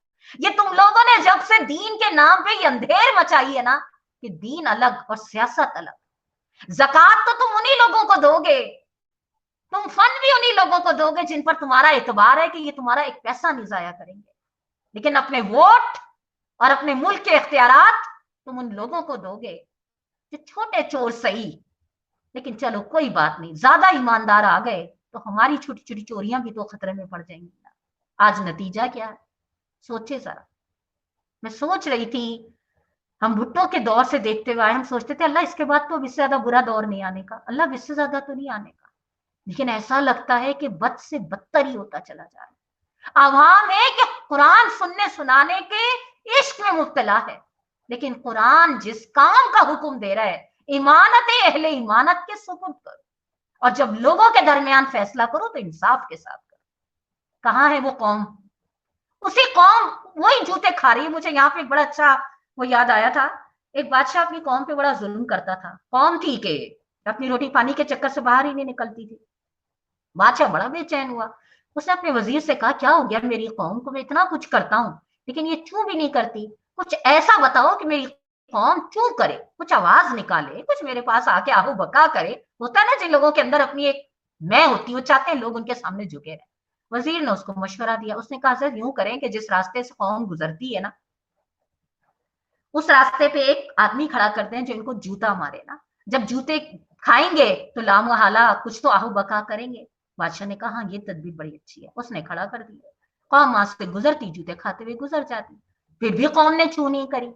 ये तुम लोगों ने जब से दीन के नाम पे ये अंधेर मचाई है ना, कि दीन अलग और सियासत अलग। ज़कात तो तुम उन्हीं लोगों को दोगे, तुम फंड भी उन्हीं लोगों को दोगे जिन पर तुम्हारा एतबार है कि ये तुम्हारा एक पैसा नहीं जाया करेंगे, लेकिन अपने वोट और अपने मुल्क के इख्तियारात तुम उन लोगों को दोगे जो छोटे चोर सही, लेकिन चलो कोई बात नहीं, ज्यादा ईमानदार आ गए तो हमारी छोटी छोटी चोरियां भी तो खतरे में पड़ जाएंगी। आज नतीजा क्या है? सोचे जरा। मैं सोच रही थी, हम भुट्टो के दौर से देखते हुए आए, हम सोचते थे अल्लाह इसके बाद तो इससे ज्यादा बुरा दौर नहीं आने का, अल्लाह इससे ज्यादा तो नहीं आने का, लेकिन ऐसा लगता है कि बद से बदतर ही होता चला जा रहा है। आवाम है कि कुरान सुनने सुनाने के इश्क में मुब्तला है, लेकिन कुरान जिस काम का हुक्म दे रहा है, इमानत अहले इमानत के सुपुर्द करो, और जब लोगों के दरमियान फैसला करो तो इंसाफ के साथ करो। कहां है वो कौम? उसी कौम वही जूते खा रही है। मुझे यहाँ पे एक बड़ा अच्छा वो याद आया था, एक बादशाह अपनी कौम पे बड़ा जुल्म करता था। कौम थी कि अपनी रोटी पानी के चक्कर से बाहर ही नहीं निकलती थी। बादशाह बड़ा बेचैन हुआ। उसने अपने वजीर से कहा, क्या हो गया मेरी कौम को? मैं इतना कुछ करता हूँ लेकिन ये चू भी नहीं करती, कुछ ऐसा बताओ कि मेरी कौम चू करे, कुछ आवाज निकाले, कुछ मेरे पास आके आहू बका करे। होता है ना जिन लोगों के अंदर अपनी एक मैं होती है, वो चाहते हैं लोग उनके सामने झुके रहे। वजीर ने उसको मशवरा दिया। उसने कहा, सर यूं करें कि जिस रास्ते से कौम गुजरती है ना, उस रास्ते पे एक आदमी खड़ा करते हैं जो इनको जूता मारे ना, जब जूते खाएंगे तो लामहाला कुछ तो आहू बका करेंगे। बादशाह ने कहा, हाँ ये तदबीर बड़ी अच्छी है। उसने खड़ा कर दिया। قوم वहां से गुजरती जूते खाते हुए गुजर जाती, फिर भी कौम ने छू नहीं करी।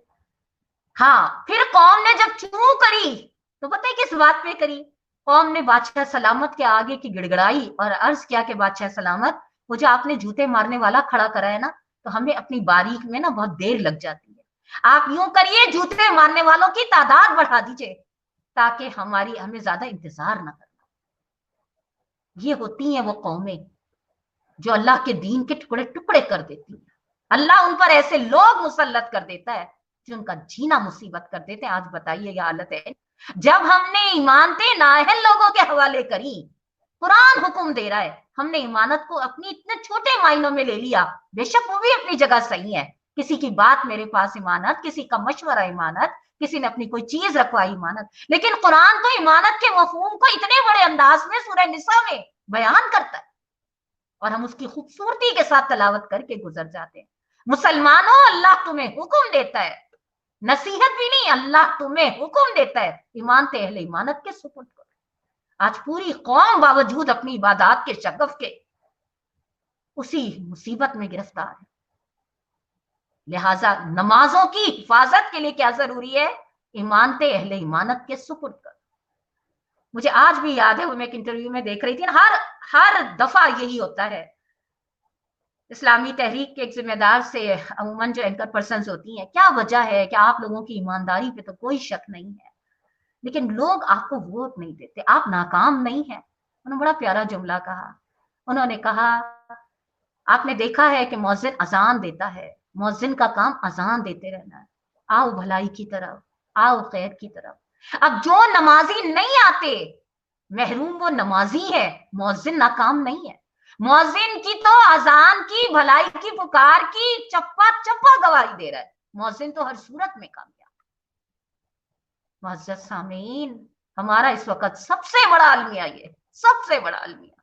हाँ, फिर कौम ने जब छू करी तो पता है किस बात पे करी? कौम ने बादशाह सलामत के आगे की गिड़गिड़ाई और अर्ज किया कि बादशाह सलामत, मुझे आपने जूते मारने वाला खड़ा करा है ना, तो हमें अपनी बारीक में ना बहुत देर लग जाती है। आप यूं करिए, जूते मारने वालों की तादाद बढ़ा दीजिए ताकि हमें ज्यादा इंतजार ना करना। ये होती हैं वो कौमें जो अल्लाह के दीन के टुकड़े टुकड़े कर देती है। अल्लाह उन पर ऐसे लोग मुसल्लत कर देता है जो उनका जीना मुसीबत कर देते हैं। आज बताइए ये हालत है। जब हमने इमानतें नाअहल लोगों के हवाले करी, कुरान हुक्म दे रहा है, हमने इमानत को अपनी इतने छोटे मायनों में ले लिया। बेशक वो भी अपनी जगह सही है, किसी की बात मेरे पास इमानत, किसी का मशवरा इमानत, किसी ने अपनी कोई चीज रखवाई इमानत, लेकिन कुरान तो इमानत के मफहूम को इतने बड़े अंदाज में सूरह निसा में बयान करता है और हम उसकी खूबसूरती के साथ तलावत करके गुजर जाते हैं। मुसलमानों, अल्लाह तुम्हें हुक्म देता है, नसीहत भी नहीं, अल्लाह तुम्हें हुक्म देता है, ईमानते अहले इमानत के सुपुर्द करो। आज पूरी कौम बावजूद अपनी इबादत के शगफ के उसी मुसीबत में गिरफ्तार है। लिहाजा नमाजों की हिफाजत के लिए क्या जरूरी है? ईमानते अहले इमानत के सुपुर्द करो। मुझे आज भी याद है, वो मैं एक इंटरव्यू में देख रही थी, हर दफा यही होता है। इस्लामी तहरीक के एक जिम्मेदार से अमूमन जो एंकर पर्सन होती हैं, क्या वजह है कि आप लोगों की ईमानदारी पे तो कोई शक नहीं है, लेकिन लोग आपको वोट नहीं देते, आप नाकाम नहीं है। उन्होंने बड़ा प्यारा जुमला कहा। उन्होंने कहा, आपने देखा है कि मौजिन अजान देता है, मौजिन का काम अजान देते रहना है, आओ भलाई की तरफ, आओ खैर की तरफ। अब जो नमाजी नहीं आते, महरूम वो नमाजी है, मौजिन नाकाम नहीं है। मौजिन की तो अजान की, भलाई की, पुकार की चप्पा चप्पा गवाही दे रहा है, मौजिन तो हर सूरत में कामयाब। मुअज़्ज़ज़ सामीन, हमारा इस वक्त सबसे बड़ा अलमिया, ये सबसे बड़ा अलमिया,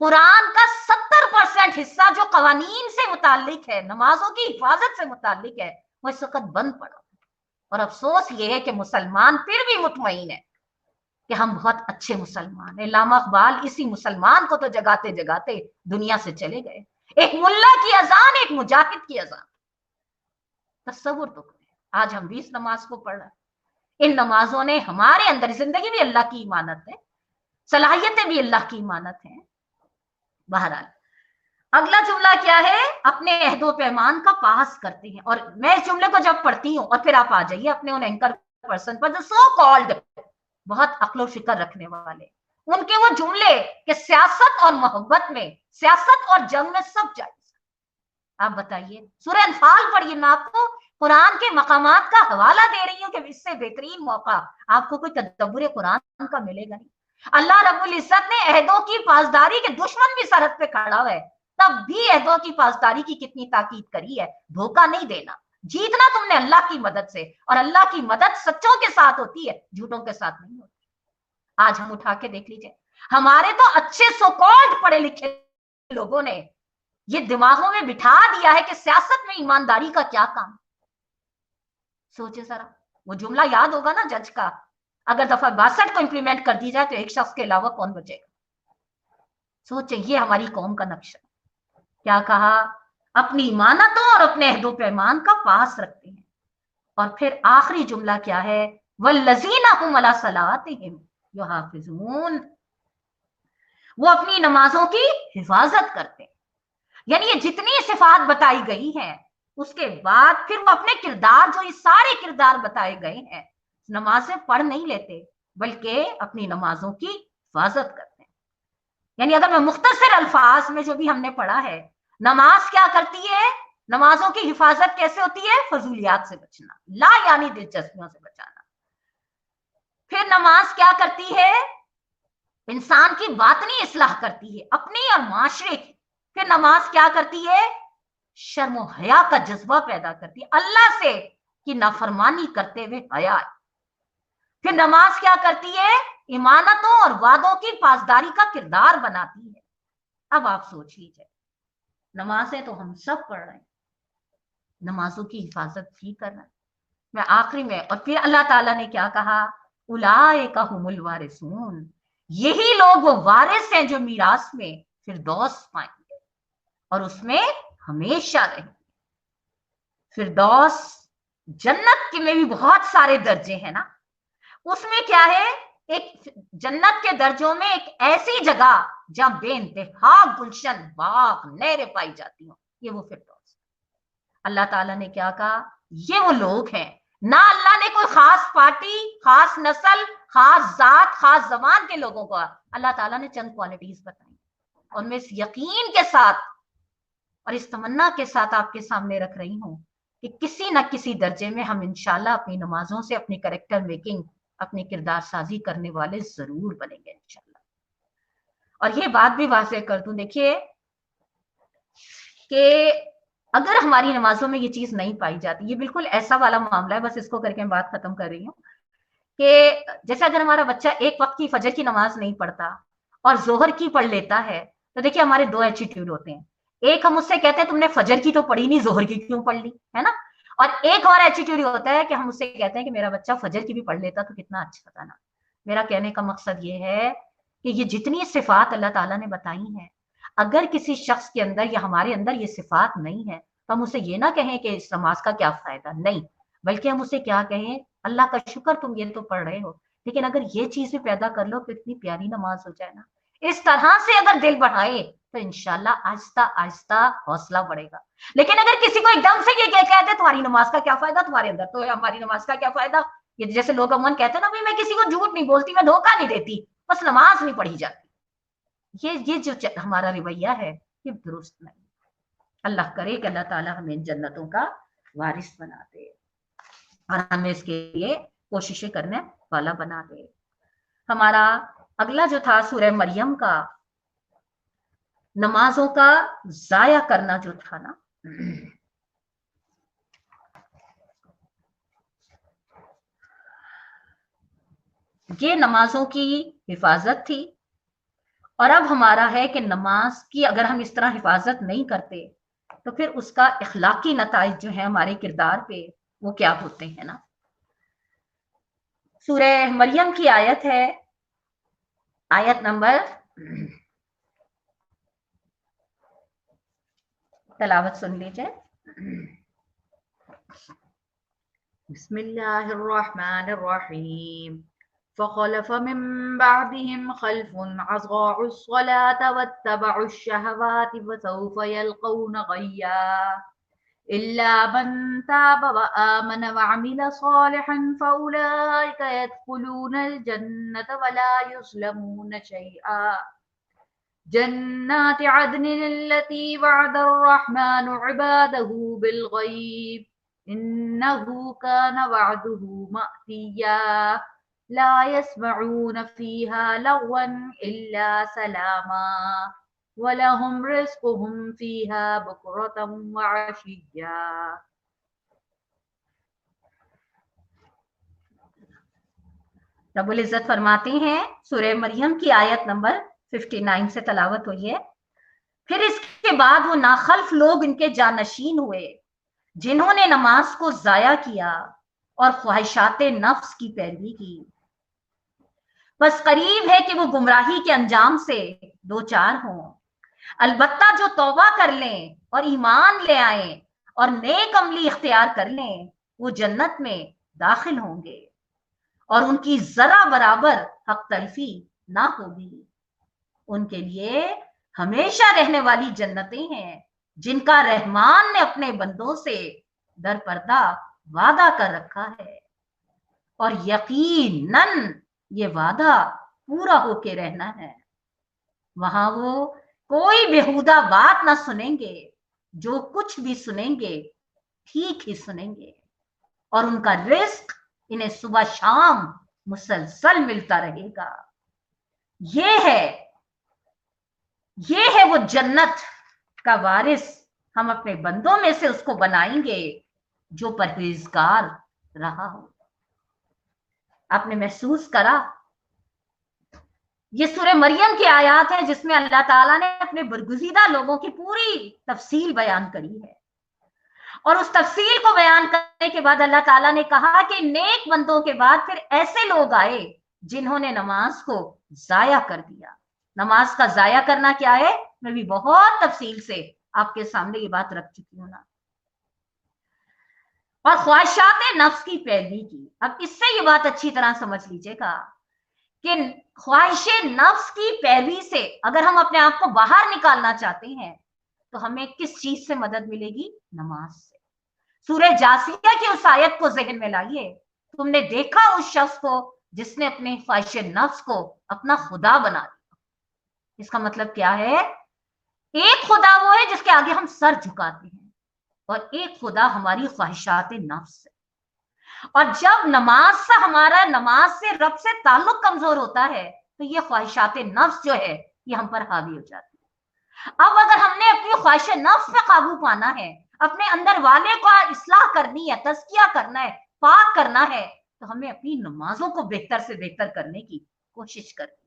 कुरान का 70% हिस्सा जो कवानीन से मुताल्लिक है, नमाजों की हिफाजत से मुताल्लिक है, वो इस वक्त बंद पड़ा। और अफसोस ये है कि मुसलमान फिर भी मुतमईन है कि हम बहुत अच्छे मुसलमान हैं। लामा इकबाल इसी मुसलमान को तो जगाते जगाते दुनिया से चले गए। एक मुल्ला की अजान, एक मुजाहिद की अजान, तस्वुर तो करें। आज हम 20 नमाज को पढ़ रहे हैं। इन नमाजों ने हमारे अंदर, जिंदगी भी अल्लाह की इमानत है, सलाहियतें भी अल्लाह की इमानत है। बहरहाल अगला जुमला क्या है? अपने अहदो पैमान का पास करते हैं। और मैं इस जुमले को जब पढ़ती हूँ, और फिर आप आ जाइए अपने उन एंकर पर्सन पर जो सो कॉल्ड बहुत अक्ल फिक्र रखने वाले, उनके वो जुमले कि सियासत और मोहब्बत में, सियासत और जंग में सब जायज। आप बताइए, सूरह अनफाल पढ़िए, मैं आपको कुरान के मकामात का हवाला दे रही हूँ कि इससे बेहतरीन मौका आपको कोई तदब्बुर कुरान का मिलेगा नहीं। अल्लाह रब्बुल इज्जत ने अहदों की पासदारी के, दुश्मन भी सरहद पे खड़ा है, तब भी अहदों की पासदारी की कितनी ताकीद करी है। धोखा नहीं देना, जीतना तुमने अल्लाह की मदद से, और अल्लाह की मदद सच्चों के साथ होती है, झूठों के साथ नहीं होती। आज हम उठा के देख लीजिए, हमारे तो अच्छे सो कॉल्ड पढ़े लिखे लोगों ने ये दिमागों में बिठा दिया है कि सियासत में ईमानदारी का क्या काम। सोचे जरा, वो जुमला याद होगा ना जज का, अगर दफा 62 को इंप्लीमेंट कर दी जाए तो एक शख्स के अलावा कौन बचेगा? सोचे, ये हमारी कौम का नक्शा। क्या कहा? अपनी इमानतों और अपने अहदो पैमान का पास रखते हैं। और फिर आखिरी जुमला क्या है? वल्लज़ीना हुम अला सलातिहिम युहाफिजून, वो अपनी नमाजों की हिफाजत करते हैं। यानी ये जितनी सिफात बताई गई हैं, उसके बाद फिर वो अपने किरदार, जो ये सारे किरदार बताए गए हैं, नमाजें पढ़ नहीं लेते बल्कि अपनी नमाजों की हिफाजत करते हैं। यानी अगर मैं मुख्तसर अल्फाज में जो भी हमने पढ़ा है, नमाज क्या करती है, नमाजों की हिफाजत कैसे होती है? फजूलियात से बचना, ला यानी दिलचस्पियों से बचाना। फिर नमाज क्या करती है? इंसान की बातनी इस्लाह करती है, अपनी और माशरे की। फिर नमाज क्या करती है? शर्म और हया का जज्बा पैदा करती है, अल्लाह से की नाफरमानी करते हुए हया। फिर नमाज क्या करती है? इमानतों और वादों की पासदारी का किरदार बनाती है। अब आप सोच लीजिए, नमाजें तो हम सब पढ़ रहे हैं, नमाजों की हिफाजत भी कर रहे हैं। मैं आखिरी में, और फिर अल्लाह ताला ने क्या कहा? उलाइका हुमुल वारिसून, यही लोग वो वारिस हैं जो मीरास में फिरदौस पाएंगे और उसमें हमेशा रहेंगे। फिरदौस जन्नत के में भी बहुत सारे दर्जे हैं ना, उसमें क्या है, एक जन्नत के दर्जों में एक ऐसी जगह जहां बेइंतहा गुलशन बाग नहरें पाई जाती हो, ये वो फिरदौस। अल्लाह ताला ने क्या कहा, ये वो लोग हैं ना, अल्लाह ने कोई खास पार्टी, खास नस्ल, खास जात, खास जबान के लोगों को, अल्लाह ताला ने चंद क्वालिटीज बताई और मैं इस यकीन के साथ और इस तमन्ना के साथ आपके सामने रख रही हूं कि किसी न किसी दर्जे में हम इंशाल्लाह अपनी नमाजों से अपनी कैरेक्टर मेकिंग, अपनी किरदार साजी करने वाले जरूर बनेंगे इंशाल्लाह। और ये बात भी वाज़ेह कर दूं, देखिए कि अगर हमारी नमाजों में ये चीज नहीं पाई जाती, ये बिल्कुल ऐसा वाला मामला है, बस इसको करके मैं बात खत्म कर रही हूँ कि जैसे अगर हमारा बच्चा एक वक्त की फजर की नमाज नहीं पढ़ता और जोहर की पढ़ लेता है, तो देखिए हमारे दो एटीट्यूड होते हैं। एक, हम उससे कहते हैं तुमने फजर की तो पढ़ी नहीं, जोहर की क्यों पढ़ ली, है ना। और एक और एटीट्यूड होता है कि हम उससे कहते हैं कि मेरा बच्चा फजर की भी पढ़ लेता तो कितना अच्छा था ना। मेरा कहने का मकसद ये है कि ये जितनी सिफात अल्लाह ताला ने बताई हैं, अगर किसी शख्स के अंदर या हमारे अंदर ये सिफात नहीं है तो हम उसे ये ना कहें कि इस नमाज का क्या फायदा, नहीं, बल्कि हम उसे क्या कहें, अल्लाह का शुक्र तुम ये तो पढ़ रहे हो, लेकिन अगर ये चीज भी पैदा कर लो तो इतनी प्यारी नमाज हो जाए ना। इस तरह से अगर दिल बढ़ाए तो इंशाल्लाह आहिस्ता आहिस्ता हौसला बढ़ेगा। लेकिन अगर किसी को एकदम से ये कह दे तुम्हारी नमाज का क्या फायदा, तुम्हारे अंदर तो हमारी नमाज का क्या फायदा, ये जैसे लोग अमूमन कहते हैं ना, भाई मैं किसी को झूठ नहीं बोलती, मैं धोखा नहीं देती, बस नमाज नहीं पढ़ी जाती, ये जो हमारा रवैया है ये दुरुस्त नहीं। अल्लाह करे कि अल्लाह ताला हमें जन्नतों का वारिस बना दे और हमें इसके लिए कोशिशें करने वाला बना दे। हमारा अगला जो था सूरह मरियम का, नमाजों का जाया करना जो था ना, ये नमाजों की हिफाजत थी। और अब हमारा है कि नमाज की अगर हम इस तरह हिफाजत नहीं करते तो फिर उसका इखलाकी नताइज जो है हमारे किरदार पे वो क्या होते हैं ना। सूरह मरियम की आयत है, आयत नंबर, तलावत सुन लीजिए। बिस्मिल्लाहिर्रहमानिर्रहीम। फखलफ मिन बअदिहिम खल्फुन अज़ाउ अस्सलात वत्तबउ अश्शहवाति फसौफ यल्क़ौन गय्या इल्ला मन ताब व आमन व अमिल सालिहन फउलाइका यदखुलूनल जन्नत वला युज़लमून शैआ जन्नाति अदनिन अल्लती वअदा अर्रहमानु इबादहु बिलगैब इन्नहु कान वअदुहु मअतिया ला यस्मऊन फीहा लग़वन इल्ला सलामा वलहुम रिज़्क़ुहुम फीहा बुक्रतन व अशिय्या। रब्बुल इज्जत फरमाते हैं, सूरह मरियम की आयत नंबर 59 से तलावत हुई है। फिर इसके बाद वो नाखल्फ लोग इनके जानशीन हुए जिन्होंने नमाज को जाया किया और ख्वाहिशाते नफ्स की पैरवी की। बस करीब है कि वो गुमराही के अंजाम से दो चार हों। अलबत्ता जो तौबा कर लें और ईमान ले आए और नेक अमली इख्तियार कर लें, वो जन्नत में दाखिल होंगे और उनकी जरा बराबर हक तलफी ना होगी। उनके लिए हमेशा रहने वाली जन्नतें हैं जिनका रहमान ने अपने बंदों से दरपर्दा वादा कर रखा है और यकीनन ये वादा पूरा होके रहना है। वहां वो कोई बेहुदा बात ना सुनेंगे, जो कुछ भी सुनेंगे ठीक ही सुनेंगे और उनका रिस्क इन्हें सुबह शाम मुसलसल मिलता रहेगा। ये है वो जन्नत का वारिस, हम अपने बंदों में से उसको बनाएंगे जो परहेजगार रहा हो। आपने महसूस करा, ये सूरह मरियम की आयत है जिसमें अल्लाह ताला ने अपने बरगुज़ीदा लोगों की पूरी तफसील बयान करी है और उस तफसील को बयान करने के बाद अल्लाह ताला ने कहा कि नेक बंदों के बाद फिर ऐसे लोग आए जिन्होंने नमाज को जाया कर दिया। नमाज का जाया करना क्या है, मैं भी बहुत तफसील से आपके सामने ये बात रख चुकी हूं ना। और ख्वाहिशात नफ्स की पैरवी की, अब इससे ये बात अच्छी तरह समझ लीजिएगा कि ख्वाहिश नफ्स की पैरवी से अगर हम अपने आप को बाहर निकालना चाहते हैं तो हमें किस चीज से मदद मिलेगी? नमाज से। सूरह जासिया की उस आयत को जहन में लाइए, तुमने देखा उस शख्स को जिसने अपने ख्वाहिश नफ्स को अपना खुदा बना दिया। इसका मतलब क्या है? एक खुदा वो है जिसके आगे हम सर झुकाते हैं और एक खुदा हमारी ख्वाहिशात नफ्स है। और जब नमाज से रब से ताल्लुक कमजोर होता है तो ये ख्वाहिशात नफ्स जो है ये हम पर हावी हो जाती है। अब अगर हमने अपनी ख्वाहिश नफ्स पे काबू पाना है, अपने अंदर वाले को इस्लाह करनी है, तज़किया करना है, पाक करना है, तो हमें अपनी नमाजों को बेहतर से बेहतर करने की कोशिश करनी।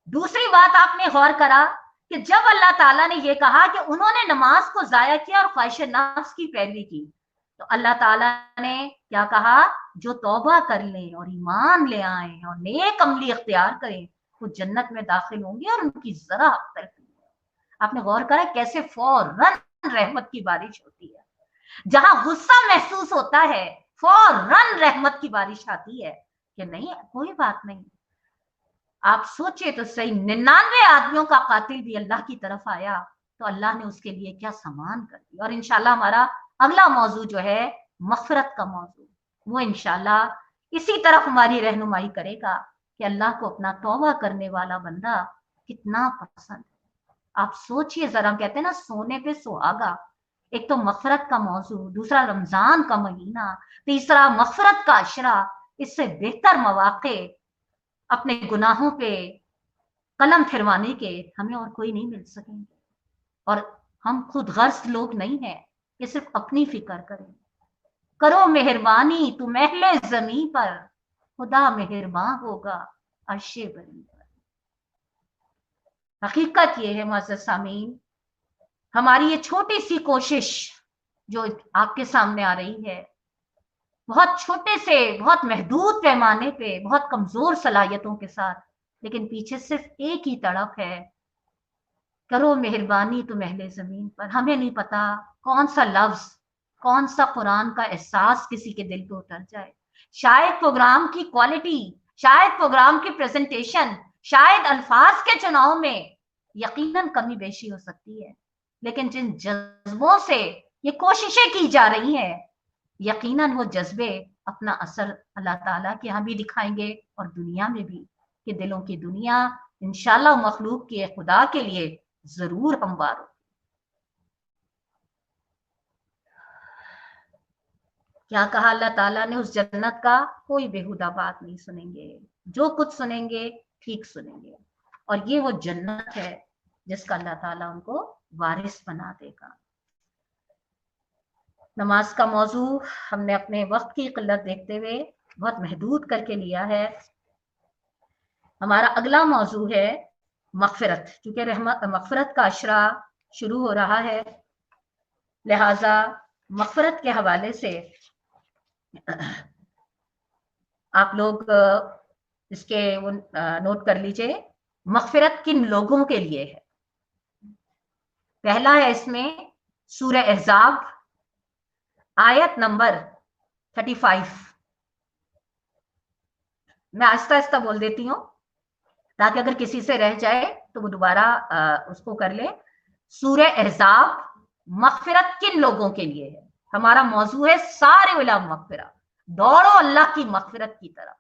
दूसरी बात आपने गौर करा कि जब अल्लाह ताला ने यह कहा कि उन्होंने नमाज को जाया किया और ख्वाहिश नफ्स की पैरवी की, तो अल्लाह ताला ने क्या कहा? जो तौबा कर लें और ईमान ले आए और नेक अमली इख्तियार करें वो जन्नत में दाखिल होंगे और उनकी जरा तरक्की। आपने गौर करा कैसे फौरन रहमत की बारिश होती है? जहां गुस्सा महसूस होता है फौरन रहमत की बारिश आती है कि नहीं कोई बात नहीं। आप सोचिए तो सही, 99 आदमियों का कातिल भी अल्लाह की तरफ आया तो अल्लाह ने उसके लिए क्या सामान कर दिया। और इंशाल्लाह हमारा अगला मौजू जो है मगफिरत का मौजू, वो इंशाल्लाह इसी तरफ हमारी रहनुमाई करेगा कि अल्लाह को अपना तौबा करने वाला बंदा कितना पसंद है। आप सोचिए जरा, कहते हैं ना सोने पे सुहागा, एक तो मगफिरत का मौजू, दूसरा रमजान का महीना, तीसरा मगफिरत का अशरा। इससे बेहतर मौके अपने गुनाहों पे कलम फिरवाने के हमें और कोई नहीं मिल सकेंगे। और हम खुद गर्ज लोग नहीं हैं कि सिर्फ अपनी फिक्र करें। करो मेहरबानी तुम अहले ज़मीं पर, खुदा मेहरबान होगा अर्शे बरी पर। हकीकत ये है मुअज़्ज़ज़ सामीन, हमारी ये छोटी सी कोशिश जो आपके सामने आ रही है, बहुत छोटे से, बहुत महदूद पैमाने पे, बहुत कमजोर सलाहियतों के साथ, लेकिन पीछे सिर्फ एक ही तड़प है, करो मेहरबानी तुम अहले ज़मीन पर। हमें नहीं पता कौन सा लफ्ज, कौन सा कुरान का एहसास किसी के दिल पे उतर जाए। शायद प्रोग्राम की क्वालिटी, शायद प्रोग्राम की प्रेजेंटेशन, शायद अल्फाज के चुनाव में यकीनन कमी बेशी हो सकती है, लेकिन जिन जज्बों से ये कोशिशें की जा रही हैं यकीनन वो जज्बे अपना असर अल्लाह ताला के यहाँ भी दिखाएंगे और दुनिया में भी, कि दिलों की दुनिया इंशाल्लाह मखलूक के खुदा के लिए जरूर हमवार हो। क्या कहा अल्लाह ताला ने उस जन्नत का? कोई बेहुदा बात नहीं सुनेंगे, जो कुछ सुनेंगे ठीक सुनेंगे। और ये वो जन्नत है जिसका अल्लाह ताला उनको वारिस बना देगा। नमाज का मौजू हमने अपने वक्त की किल्लत देखते हुए बहुत महदूद करके लिया है। हमारा अगला मौजू है मगफिरत। क्योंकि मगफिरत का अशरा शुरू हो रहा है, लिहाजा मगफिरत के हवाले से आप लोग इसके वो नोट कर लीजिए, मगफिरत किन लोगों के लिए है। पहला है इसमें सूरह अहज़ाब आयत नंबर 35। मैं आहिस्ता आहिस्ता बोल देती हूँ ताकि अगर किसी से रह जाए तो वो दोबारा उसको कर ले। सूरह अहज़ाब मगफिरत किन लोगों के लिए है। हमारा मौजू है सारे विला मगफिरत, दौड़ो अल्लाह की मगफिरत की तरफ।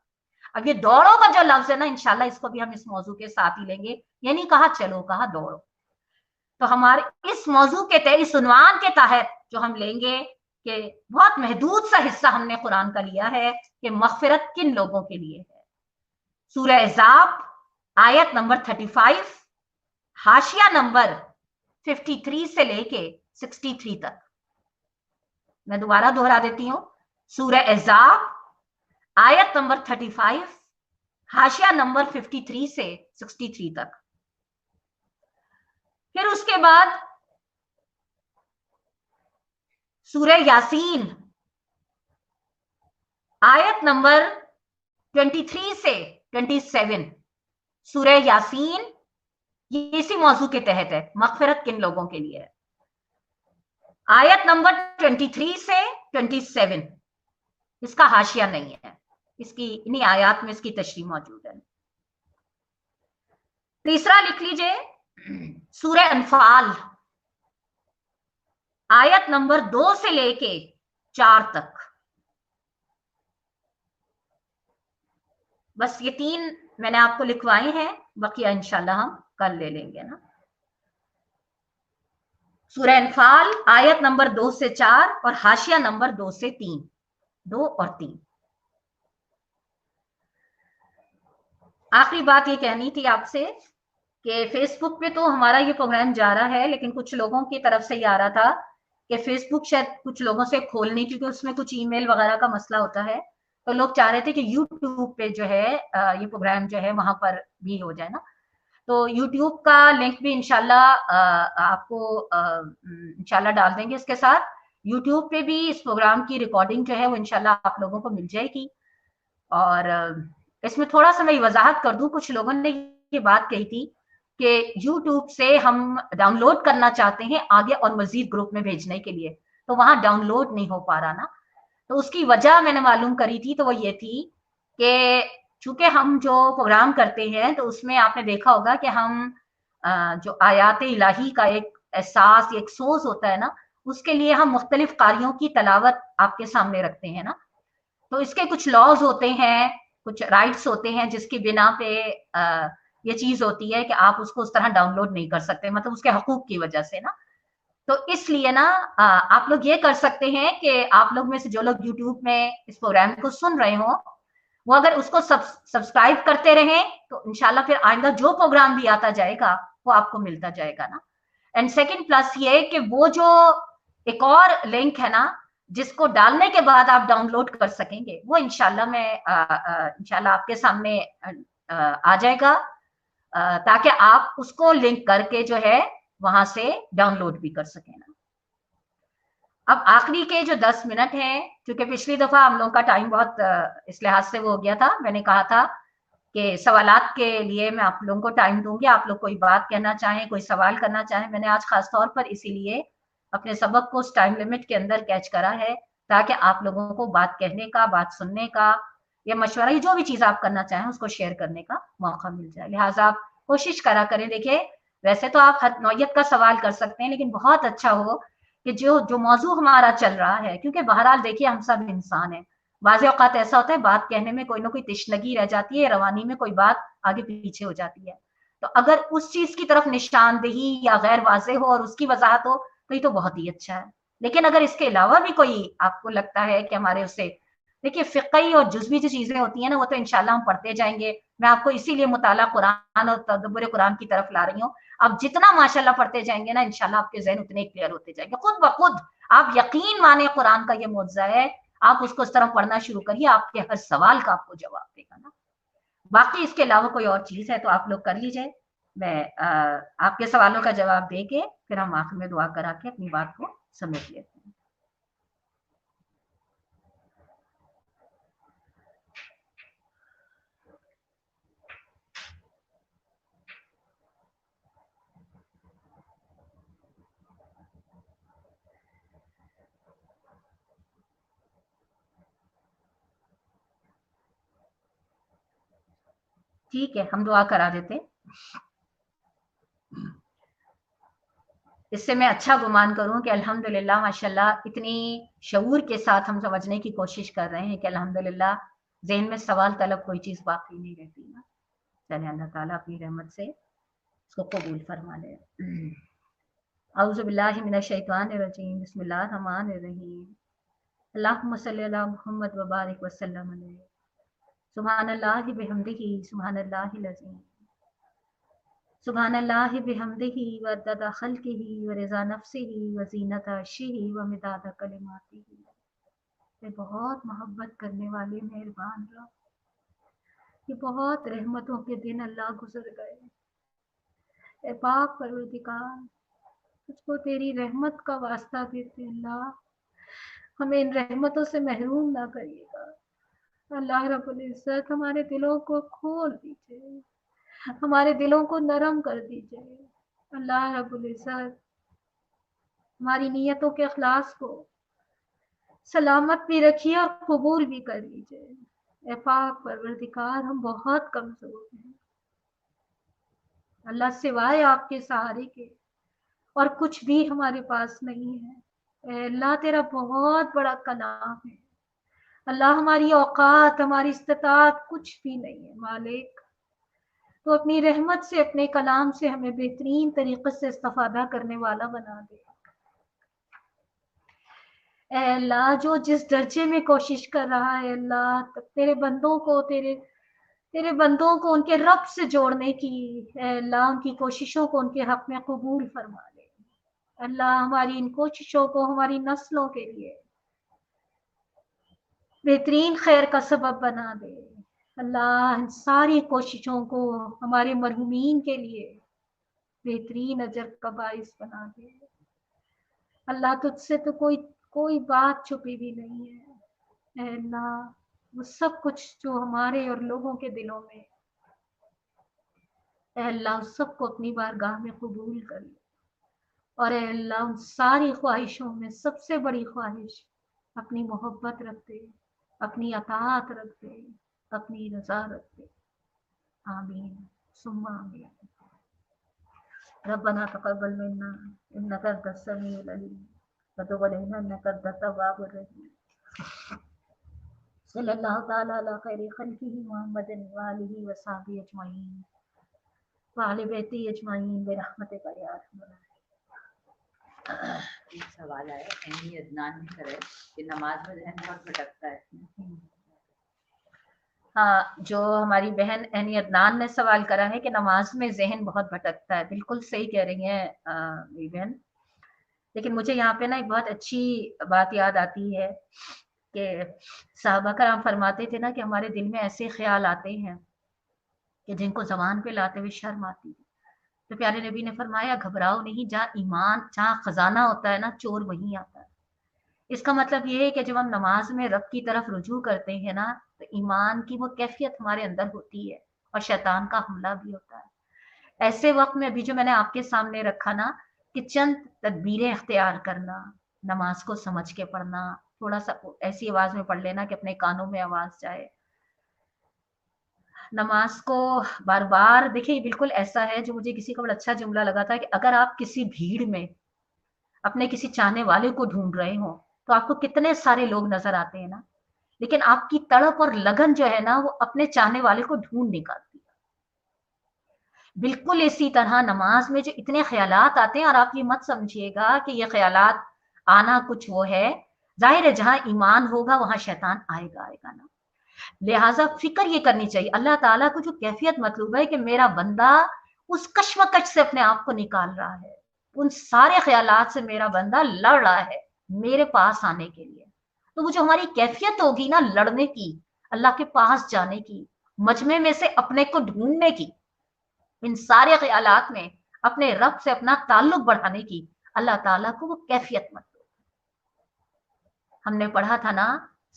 अब ये दौड़ो का जो लफ्ज है ना, इंशाल्लाह इसको भी हम इस मौजू के साथ ही लेंगे। ये नहीं कहा चलो, कहा दौड़ो। तो हमारे इस मौजू के तहत, इस उन्वान के तहत जो हम लेंगे कि बहुत महदूद सा हिस्सा हमने कुरान का लिया है कि मगफिरत किन लोगों के लिए है। सूरह अहज़ाब आयत नंबर 35, हाशिया नंबर 53 से लेके 63 तक। मैं दोबारा दोहरा देती हूँ, सूरह अहज़ाब आयत नंबर 35, हाशिया नंबर 53 से 63 तक। फिर उसके बाद सूरह यासीन आयत नंबर 23 से 27। सूरह यासीन ये इसी मौजू के तहत है, मगफिरत किन लोगों के लिए है। आयत नंबर 23 से 27 इसका हाशिया नहीं है, इसकी इन्हीं आयत में इसकी तशरीह मौजूद है। तीसरा लिख लीजिए, सूरह अनफाल आयत नंबर 2 से लेके 4 तक। बस ये 3 मैंने आपको लिखवाए हैं, बकिया इंशाल्लाह हम कल ले लेंगे ना। सूरह अनफाल आयत नंबर 2 से 4 और हाशिया नंबर 2 से 3, 2 और 3। आखिरी बात ये कहनी थी आपसे कि फेसबुक पे तो हमारा ये प्रोग्राम जा रहा है, लेकिन कुछ लोगों की तरफ से ये आ रहा था कि फेसबुक शायद कुछ लोगों से खोलने, क्योंकि उसमें कुछ ईमेल वगैरह का मसला होता है, तो लोग चाह रहे थे कि यूट्यूब पे जो है ये प्रोग्राम जो है वहां पर भी हो जाए ना। तो यूट्यूब का लिंक भी इंशाल्लाह आपको इंशाल्लाह डाल देंगे इसके साथ। यूट्यूब पे भी इस प्रोग्राम की रिकॉर्डिंग जो है वो इंशाल्लाह आप लोगों को मिल जाएगी। और इसमें थोड़ा सा मैं वजाहत कर दूं, कुछ लोगों ने ये बात कही थी कि यूट्यूब से हम डाउनलोड करना चाहते हैं आगे और मजीद ग्रुप में भेजने के लिए, तो वहां डाउनलोड नहीं हो पा रहा ना। तो उसकी वजह मैंने मालूम करी थी, तो वो ये थी कि चूंकि हम जो प्रोग्राम करते हैं तो उसमें आपने देखा होगा कि हम जो आयात इलाही का एक एहसास, एक सोच होता है ना, उसके लिए हम मुख्तलिफ कारियों की तलावत आपके सामने रखते हैं ना। तो इसके कुछ लॉज होते हैं, कुछ राइट्स होते हैं जिसकी बिना पे ये चीज होती है कि आप उसको उस तरह डाउनलोड नहीं कर सकते, मतलब उसके हकूक की वजह से ना। तो इसलिए ना आप लोग ये कर सकते हैं कि आप लोग में से जो लोग यूट्यूब में इस प्रोग्राम को सुन रहे हो, वो अगर उसको सब्सक्राइब करते रहें तो इंशाल्लाह फिर आइंदा जो प्रोग्राम भी आता जाएगा वो आपको मिलता जाएगा ना। एंड सेकंड प्लस ये कि वो जो एक और लिंक है ना जिसको डालने के बाद आप डाउनलोड कर सकेंगे, वो इंशाल्लाह मैं इंशाल्लाह आपके सामने आ जाएगा, ताकि आप उसको लिंक करके जो है वहां से डाउनलोड भी कर सकें ना। अब आखिरी के जो 10 मिनट हैं, क्योंकि पिछली दफा हम लोगों का टाइम बहुत इस लिहाज से वो हो गया था, मैंने कहा था कि सवालात के लिए मैं आप लोगों को टाइम दूंगी, आप लोग कोई बात कहना चाहें, कोई सवाल करना चाहें। मैंने आज खास तौर पर इसीलिए अपने सबक को उस टाइम लिमिट के अंदर कैच करा है, ताकि आप लोगों को बात कहने का, बात सुनने का या मशवरा, जो भी चीज आप करना चाहें उसको शेयर करने का मौका मिल जाए। लिहाजा आप कोशिश करा करें। देखिए, वैसे तो आप हर नौयत का सवाल कर सकते हैं, लेकिन बहुत अच्छा हो कि जो जो मौजू हमारा चल रहा है, क्योंकि बहरहाल देखिए हम सब इंसान हैं, बाज़ औक़ात ऐसा होता है बात कहने में कोई ना कोई तिश्नगी रह जाती है, रवानी में कोई बात आगे पीछे हो जाती है। तो अगर उस चीज की तरफ निशानदेही या गैर वाज़ेह हो और उसकी वजाहत हो तो ये तो बहुत ही अच्छा है। लेकिन अगर इसके अलावा भी कोई आपको लगता है कि हमारे उससे, देखिए फ़िक़ही और जुज़वी जो चीजें होती हैं ना, वो तो इंशाल्लाह हम पढ़ते जाएंगे। मैं आपको इसीलिए मुताला कुरान और तदब्बुर कुरान की तरफ ला रही हूँ। आप जितना माशाल्लाह पढ़ते जाएंगे ना, इंशाल्लाह आपके ज़हन उतने क्लियर होते जाएंगे खुद ब खुद। आप यकीन माने, कुरान का ये मुअज्जा है, आप उसको इस तरह पढ़ना शुरू करिए, आपके हर सवाल का आपको जवाब देगा ना। बाकी इसके अलावा कोई और चीज है तो आप लोग कर लीजिए। मैं आपके सवालों का जवाब दे के फिर हम आखिर में दुआ करा के अपनी बात को समेट लेते हैं। ठीक है, हम दुआ करा देते हैं। इससे मैं अच्छा गुमान करूं कि अल्हम्दुलिल्लाह माशाल्लाह इतनी शऊर के साथ हम समझने की कोशिश कर रहे हैं कि अल्हम्दुलिल्लाह ज़हन में सवाल तलब कोई चीज़ बाकी नहीं रहती ना। चले अल्लाह ताला अपनी रहमत से इसको कबूल फरमा ले। औज़ु बिल्लाहि मिनश शैतानिर रजीम, बिस्मिल्लाहिर रहमानिर रहीम। अल्लाहुम्मा सल्लि अला मुहम्मद व बारिक व सल्लम अलैहि। सुब्हानल्लाहि बिहम्दिही सुब्हानल्लाहिल अज़ीम। सुब्हानल्लाहि बिहम्दिही व अदद खल्किही व रिज़ा नफ्सिही व ज़ीनत अर्शिही व मिदाद कलिमातिही। ये बहुत मोहब्बत करने वाले मेहरबान रब, ये बहुत रहमतों के दिन अल्लाह गुजर गए। ए पाक परवरदिगार, तुझको तेरी रहमत का वास्ता देते अल्लाह, हमें इन रहमतों से महरूम ना करिएगा। अल्लाह रब्बुल इज्जत हमारे दिलों को खोल दीजिए, ہمارے دلوں کو نرم کر دیجئے اللہ رب العزت، ہماری نیتوں کے اخلاص کو سلامت بھی رکھیے اور قبول بھی کر لیجئے۔ اے پاک پروردگار، ہم بہت کمزور ہیں اللہ، سوائے آپ کے سہارے کے اور کچھ بھی ہمارے پاس نہیں ہے۔ اے اللہ، تیرا بہت بڑا کلام ہے اللہ، ہماری اوقات، ہماری استطاعت کچھ بھی نہیں ہے مالک، تو اپنی رحمت سے، اپنے کلام سے ہمیں بہترین طریقے سے استفادہ کرنے والا بنا دے۔ اے اللہ، جو جس درجے میں کوشش کر رہا ہے اللہ، تیرے بندوں کو ان کے رب سے جوڑنے کی، اے اللہ ان کی کوششوں کو ان کے حق میں قبول فرما لے اللہ، ہماری ان کوششوں کو ہماری نسلوں کے لیے بہترین خیر کا سبب بنا دے اللہ، ان ساری کوششوں کو ہمارے مرحومین کے لیے بہترین اجر کا باعث بنا دے اللہ، تجھ سے تو کوئی بات چھپی بھی نہیں ہے اے اللہ، وہ سب کچھ جو ہمارے اور لوگوں کے دلوں میں، اے اللہ اس سب کو اپنی بارگاہ میں قبول کر لے، اور اے اللہ ان ساری خواہشوں میں سب سے بڑی خواہش اپنی محبت رکھ دے، اپنی اطاعت رکھ دے، اپنی رضا رکھ دے، آمین ثم آمین۔ ربنا تقبل منا انك انت السميع العليم وتب علينا انك انت التواب الرحيم صلی اللہ تعالی علی خیر خلقہ محمد وآلہ وصحبہ اجمعین وآل بیتہ اجمعین برحمتک یا ارحم الراحمین۔ ایک سوال آیا اینی عدنان نے کرے کہ نماز میں ذہن بہت بھٹکتا ہے۔ ہاں، جو ہماری بہن اینی عدنان نے سوال کرا ہے کہ نماز میں ذہن بہت بھٹکتا ہے، بالکل صحیح کہہ رہی ہیں میری بہن، لیکن مجھے یہاں پہ نا ایک بہت اچھی بات یاد آتی ہے کہ صحابہ کرام فرماتے تھے نا کہ ہمارے دل میں ایسے خیال آتے ہیں کہ جن کو زبان پہ لاتے ہوئے شرم آتی ہے، تو پیارے نبی نے فرمایا گھبراؤ نہیں، جہاں خزانہ ہوتا ہے نا چور وہیں آتا ہے۔ اس کا مطلب یہ ہے کہ جب ہم نماز میں رب کی طرف رجوع کرتے ہیں نا، تو ایمان کی وہ کیفیت ہمارے اندر ہوتی ہے اور شیطان کا حملہ بھی ہوتا ہے۔ ایسے وقت میں ابھی جو میں نے آپ کے سامنے رکھا نا کہ چند تدبیریں اختیار کرنا، نماز کو سمجھ کے پڑھنا، تھوڑا سا ایسی آواز میں پڑھ لینا کہ اپنے کانوں میں آواز جائے، نماز کو بار بار دیکھیں، بالکل ایسا ہے جو مجھے کسی کا بڑا اچھا جملہ لگا تھا کہ اگر آپ کسی بھیڑ میں اپنے کسی چاہنے والے کو ڈھونڈ رہے ہوں تو آپ کو کتنے سارے لوگ نظر آتے ہیں نا، لیکن آپ کی تڑپ اور لگن جو ہے نا وہ اپنے چاہنے والے کو ڈھونڈ نکالتی ہے۔ بالکل اسی طرح نماز میں جو اتنے خیالات آتے ہیں، اور آپ یہ مت سمجھیے گا کہ یہ خیالات آنا کچھ وہ ہے، ظاہر ہے جہاں ایمان ہوگا وہاں شیطان آئے گا نا، لہٰذا فکر یہ کرنی چاہیے اللہ تعالیٰ کو جو کیفیت مطلوب ہے کہ میرا بندہ اس کشمکش سے اپنے آپ کو نکال رہا ہے، ان سارے خیالات سے میرا بندہ لڑ رہا ہے میرے پاس آنے کے لیے، تو وہ جو ہماری کیفیت ہوگی نا لڑنے کی، اللہ کے پاس جانے کی، مجمع میں سے اپنے کو ڈھونڈنے کی، ان سارے خیالات میں اپنے رب سے اپنا تعلق بڑھانے کی، اللہ تعالیٰ کو وہ کیفیت مطلوب ہے۔ ہم نے پڑھا تھا نا،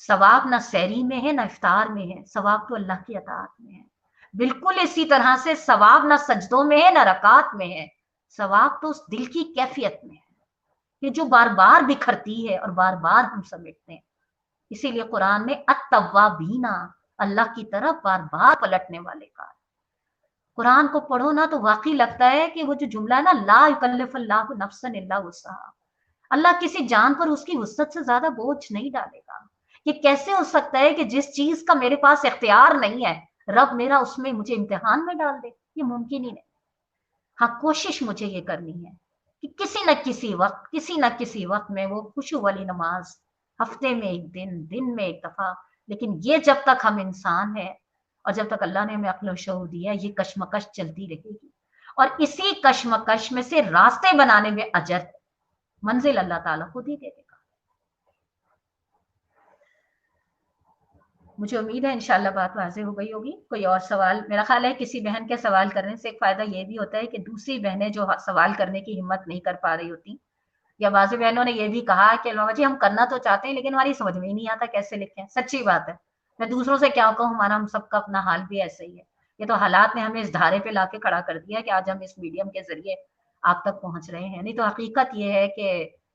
ثواب نہ سحری میں ہے نہ افطار میں ہے، ثواب تو اللہ کی اطاعت میں ہے۔ بالکل اسی طرح سے ثواب نہ سجدوں میں ہے نہ رکعات میں ہے، ثواب تو اس دل کی کیفیت میں ہے کہ جو بار بار بکھرتی ہے اور بار بار ہم سمیٹتے ہیں۔ اسی لیے قرآن میں التوابین، اللہ کی طرف بار بار پلٹنے والے کا، قرآن کو پڑھو نا تو واقعی لگتا ہے کہ وہ جو جملہ ہے نا، لا یکلف اللہ نفسا الا وسعہا، اللہ کسی جان پر اس کی وسعت سے زیادہ بوجھ نہیں ڈالے گا۔ یہ کیسے ہو سکتا ہے کہ جس چیز کا میرے پاس اختیار نہیں ہے رب میرا اس میں مجھے امتحان میں ڈال دے؟ یہ ممکن ہی نہیں۔ ہاں، کوشش مجھے یہ کرنی ہے کہ کسی نہ کسی وقت میں وہ خشوع والی نماز، ہفتے میں ایک دن میں ایک دفعہ، لیکن یہ جب تک ہم انسان ہیں اور جب تک اللہ نے ہمیں عقل و شعور دیا، یہ کشمکش چلتی رہے گی، اور اسی کشمکش میں سے راستے بنانے میں اجر، منزل اللہ تعالیٰ خود ہی دے دے گا۔ مجھے امید ہے انشاءاللہ بات واضح ہو گئی ہوگی۔ کوئی اور سوال؟ میرا خیال ہے کسی بہن کے سوال کرنے سے ایک فائدہ یہ بھی ہوتا ہے کہ دوسری بہنیں جو سوال کرنے کی ہمت نہیں کر پا رہی ہوتی، یا بعض بہنوں نے یہ بھی کہا کہ لوگا جی ہم کرنا تو چاہتے ہیں لیکن ہماری سمجھ میں ہی نہیں آتا کیسے لکھیں۔ سچی بات ہے، میں دوسروں سے کیا کہوں، ہمارا ہم سب کا اپنا حال بھی ایسا ہی ہے یہ تو حالات نے ہمیں اس دھارے پہ لا کے کھڑا کر دیا کہ آج ہم اس میڈیم کے ذریعے آپ تک پہنچ رہے ہیں، نہیں تو حقیقت یہ ہے کہ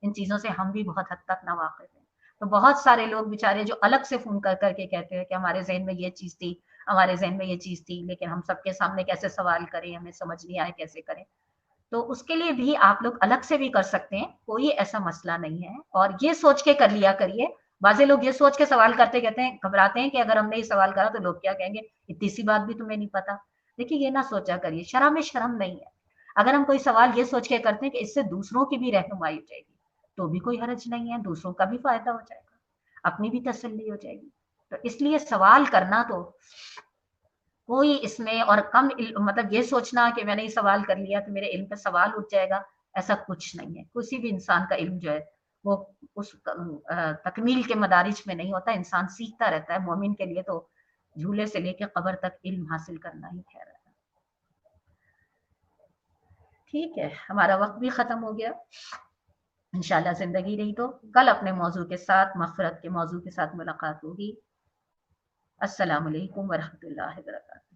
ان چیزوں سے ہم بھی بہت حد تک ناواقف ہیں۔ تو بہت سارے لوگ بیچارے جو الگ سے فون کر کر کے کہتے ہیں کہ ہمارے ذہن میں یہ چیز تھی، ہمارے ذہن میں یہ چیز تھی، لیکن ہم سب کے سامنے کیسے سوال کریں، ہمیں سمجھ نہیں آئے کیسے کریں، تو اس کے لیے بھی آپ لوگ الگ سے بھی کر سکتے ہیں، کوئی ایسا مسئلہ نہیں ہے، اور یہ سوچ کے کر لیا کریے۔ بعض لوگ یہ سوچ کے سوال کرتے کہتے ہیں، گھبراتے ہیں کہ اگر ہم نے یہ سوال کرا تو لوگ کیا کہیں گے، اتنی سی بات بھی تمہیں نہیں پتا۔ دیکھیے یہ نہ سوچا کریے، شرح میں شرم نہیں ہے۔ اگر ہم کوئی سوال یہ سوچ کے کرتے ہیں کہ اس سے دوسروں کی بھی رہنمائی ہو جائے گی تو بھی کوئی حرج نہیں ہے، دوسروں کا بھی فائدہ ہو جائے گا، اپنی بھی تسلی ہو جائے گی۔ تو اس لیے سوال کرنا تو کوئی اس میں، اور کم مطلب یہ سوچنا کہ میں نے یہ سوال کر لیا تو میرے علم پہ سوال اٹھ جائے گا، ایسا کچھ نہیں ہے۔ کسی بھی انسان کا علم جو ہے وہ اس تکمیل کے مدارج میں نہیں ہوتا، انسان سیکھتا رہتا ہے۔ مومن کے لیے تو جھولے سے لے کے قبر تک علم حاصل کرنا ہی خیر ہے۔ ٹھیک ہے، ہمارا وقت بھی ختم ہو گیا، انشاءاللہ زندگی رہی تو کل اپنے موضوع کے ساتھ، مغفرت کے موضوع کے ساتھ ملاقات ہوگی۔ السلام علیکم ورحمۃ اللہ وبرکاتہ۔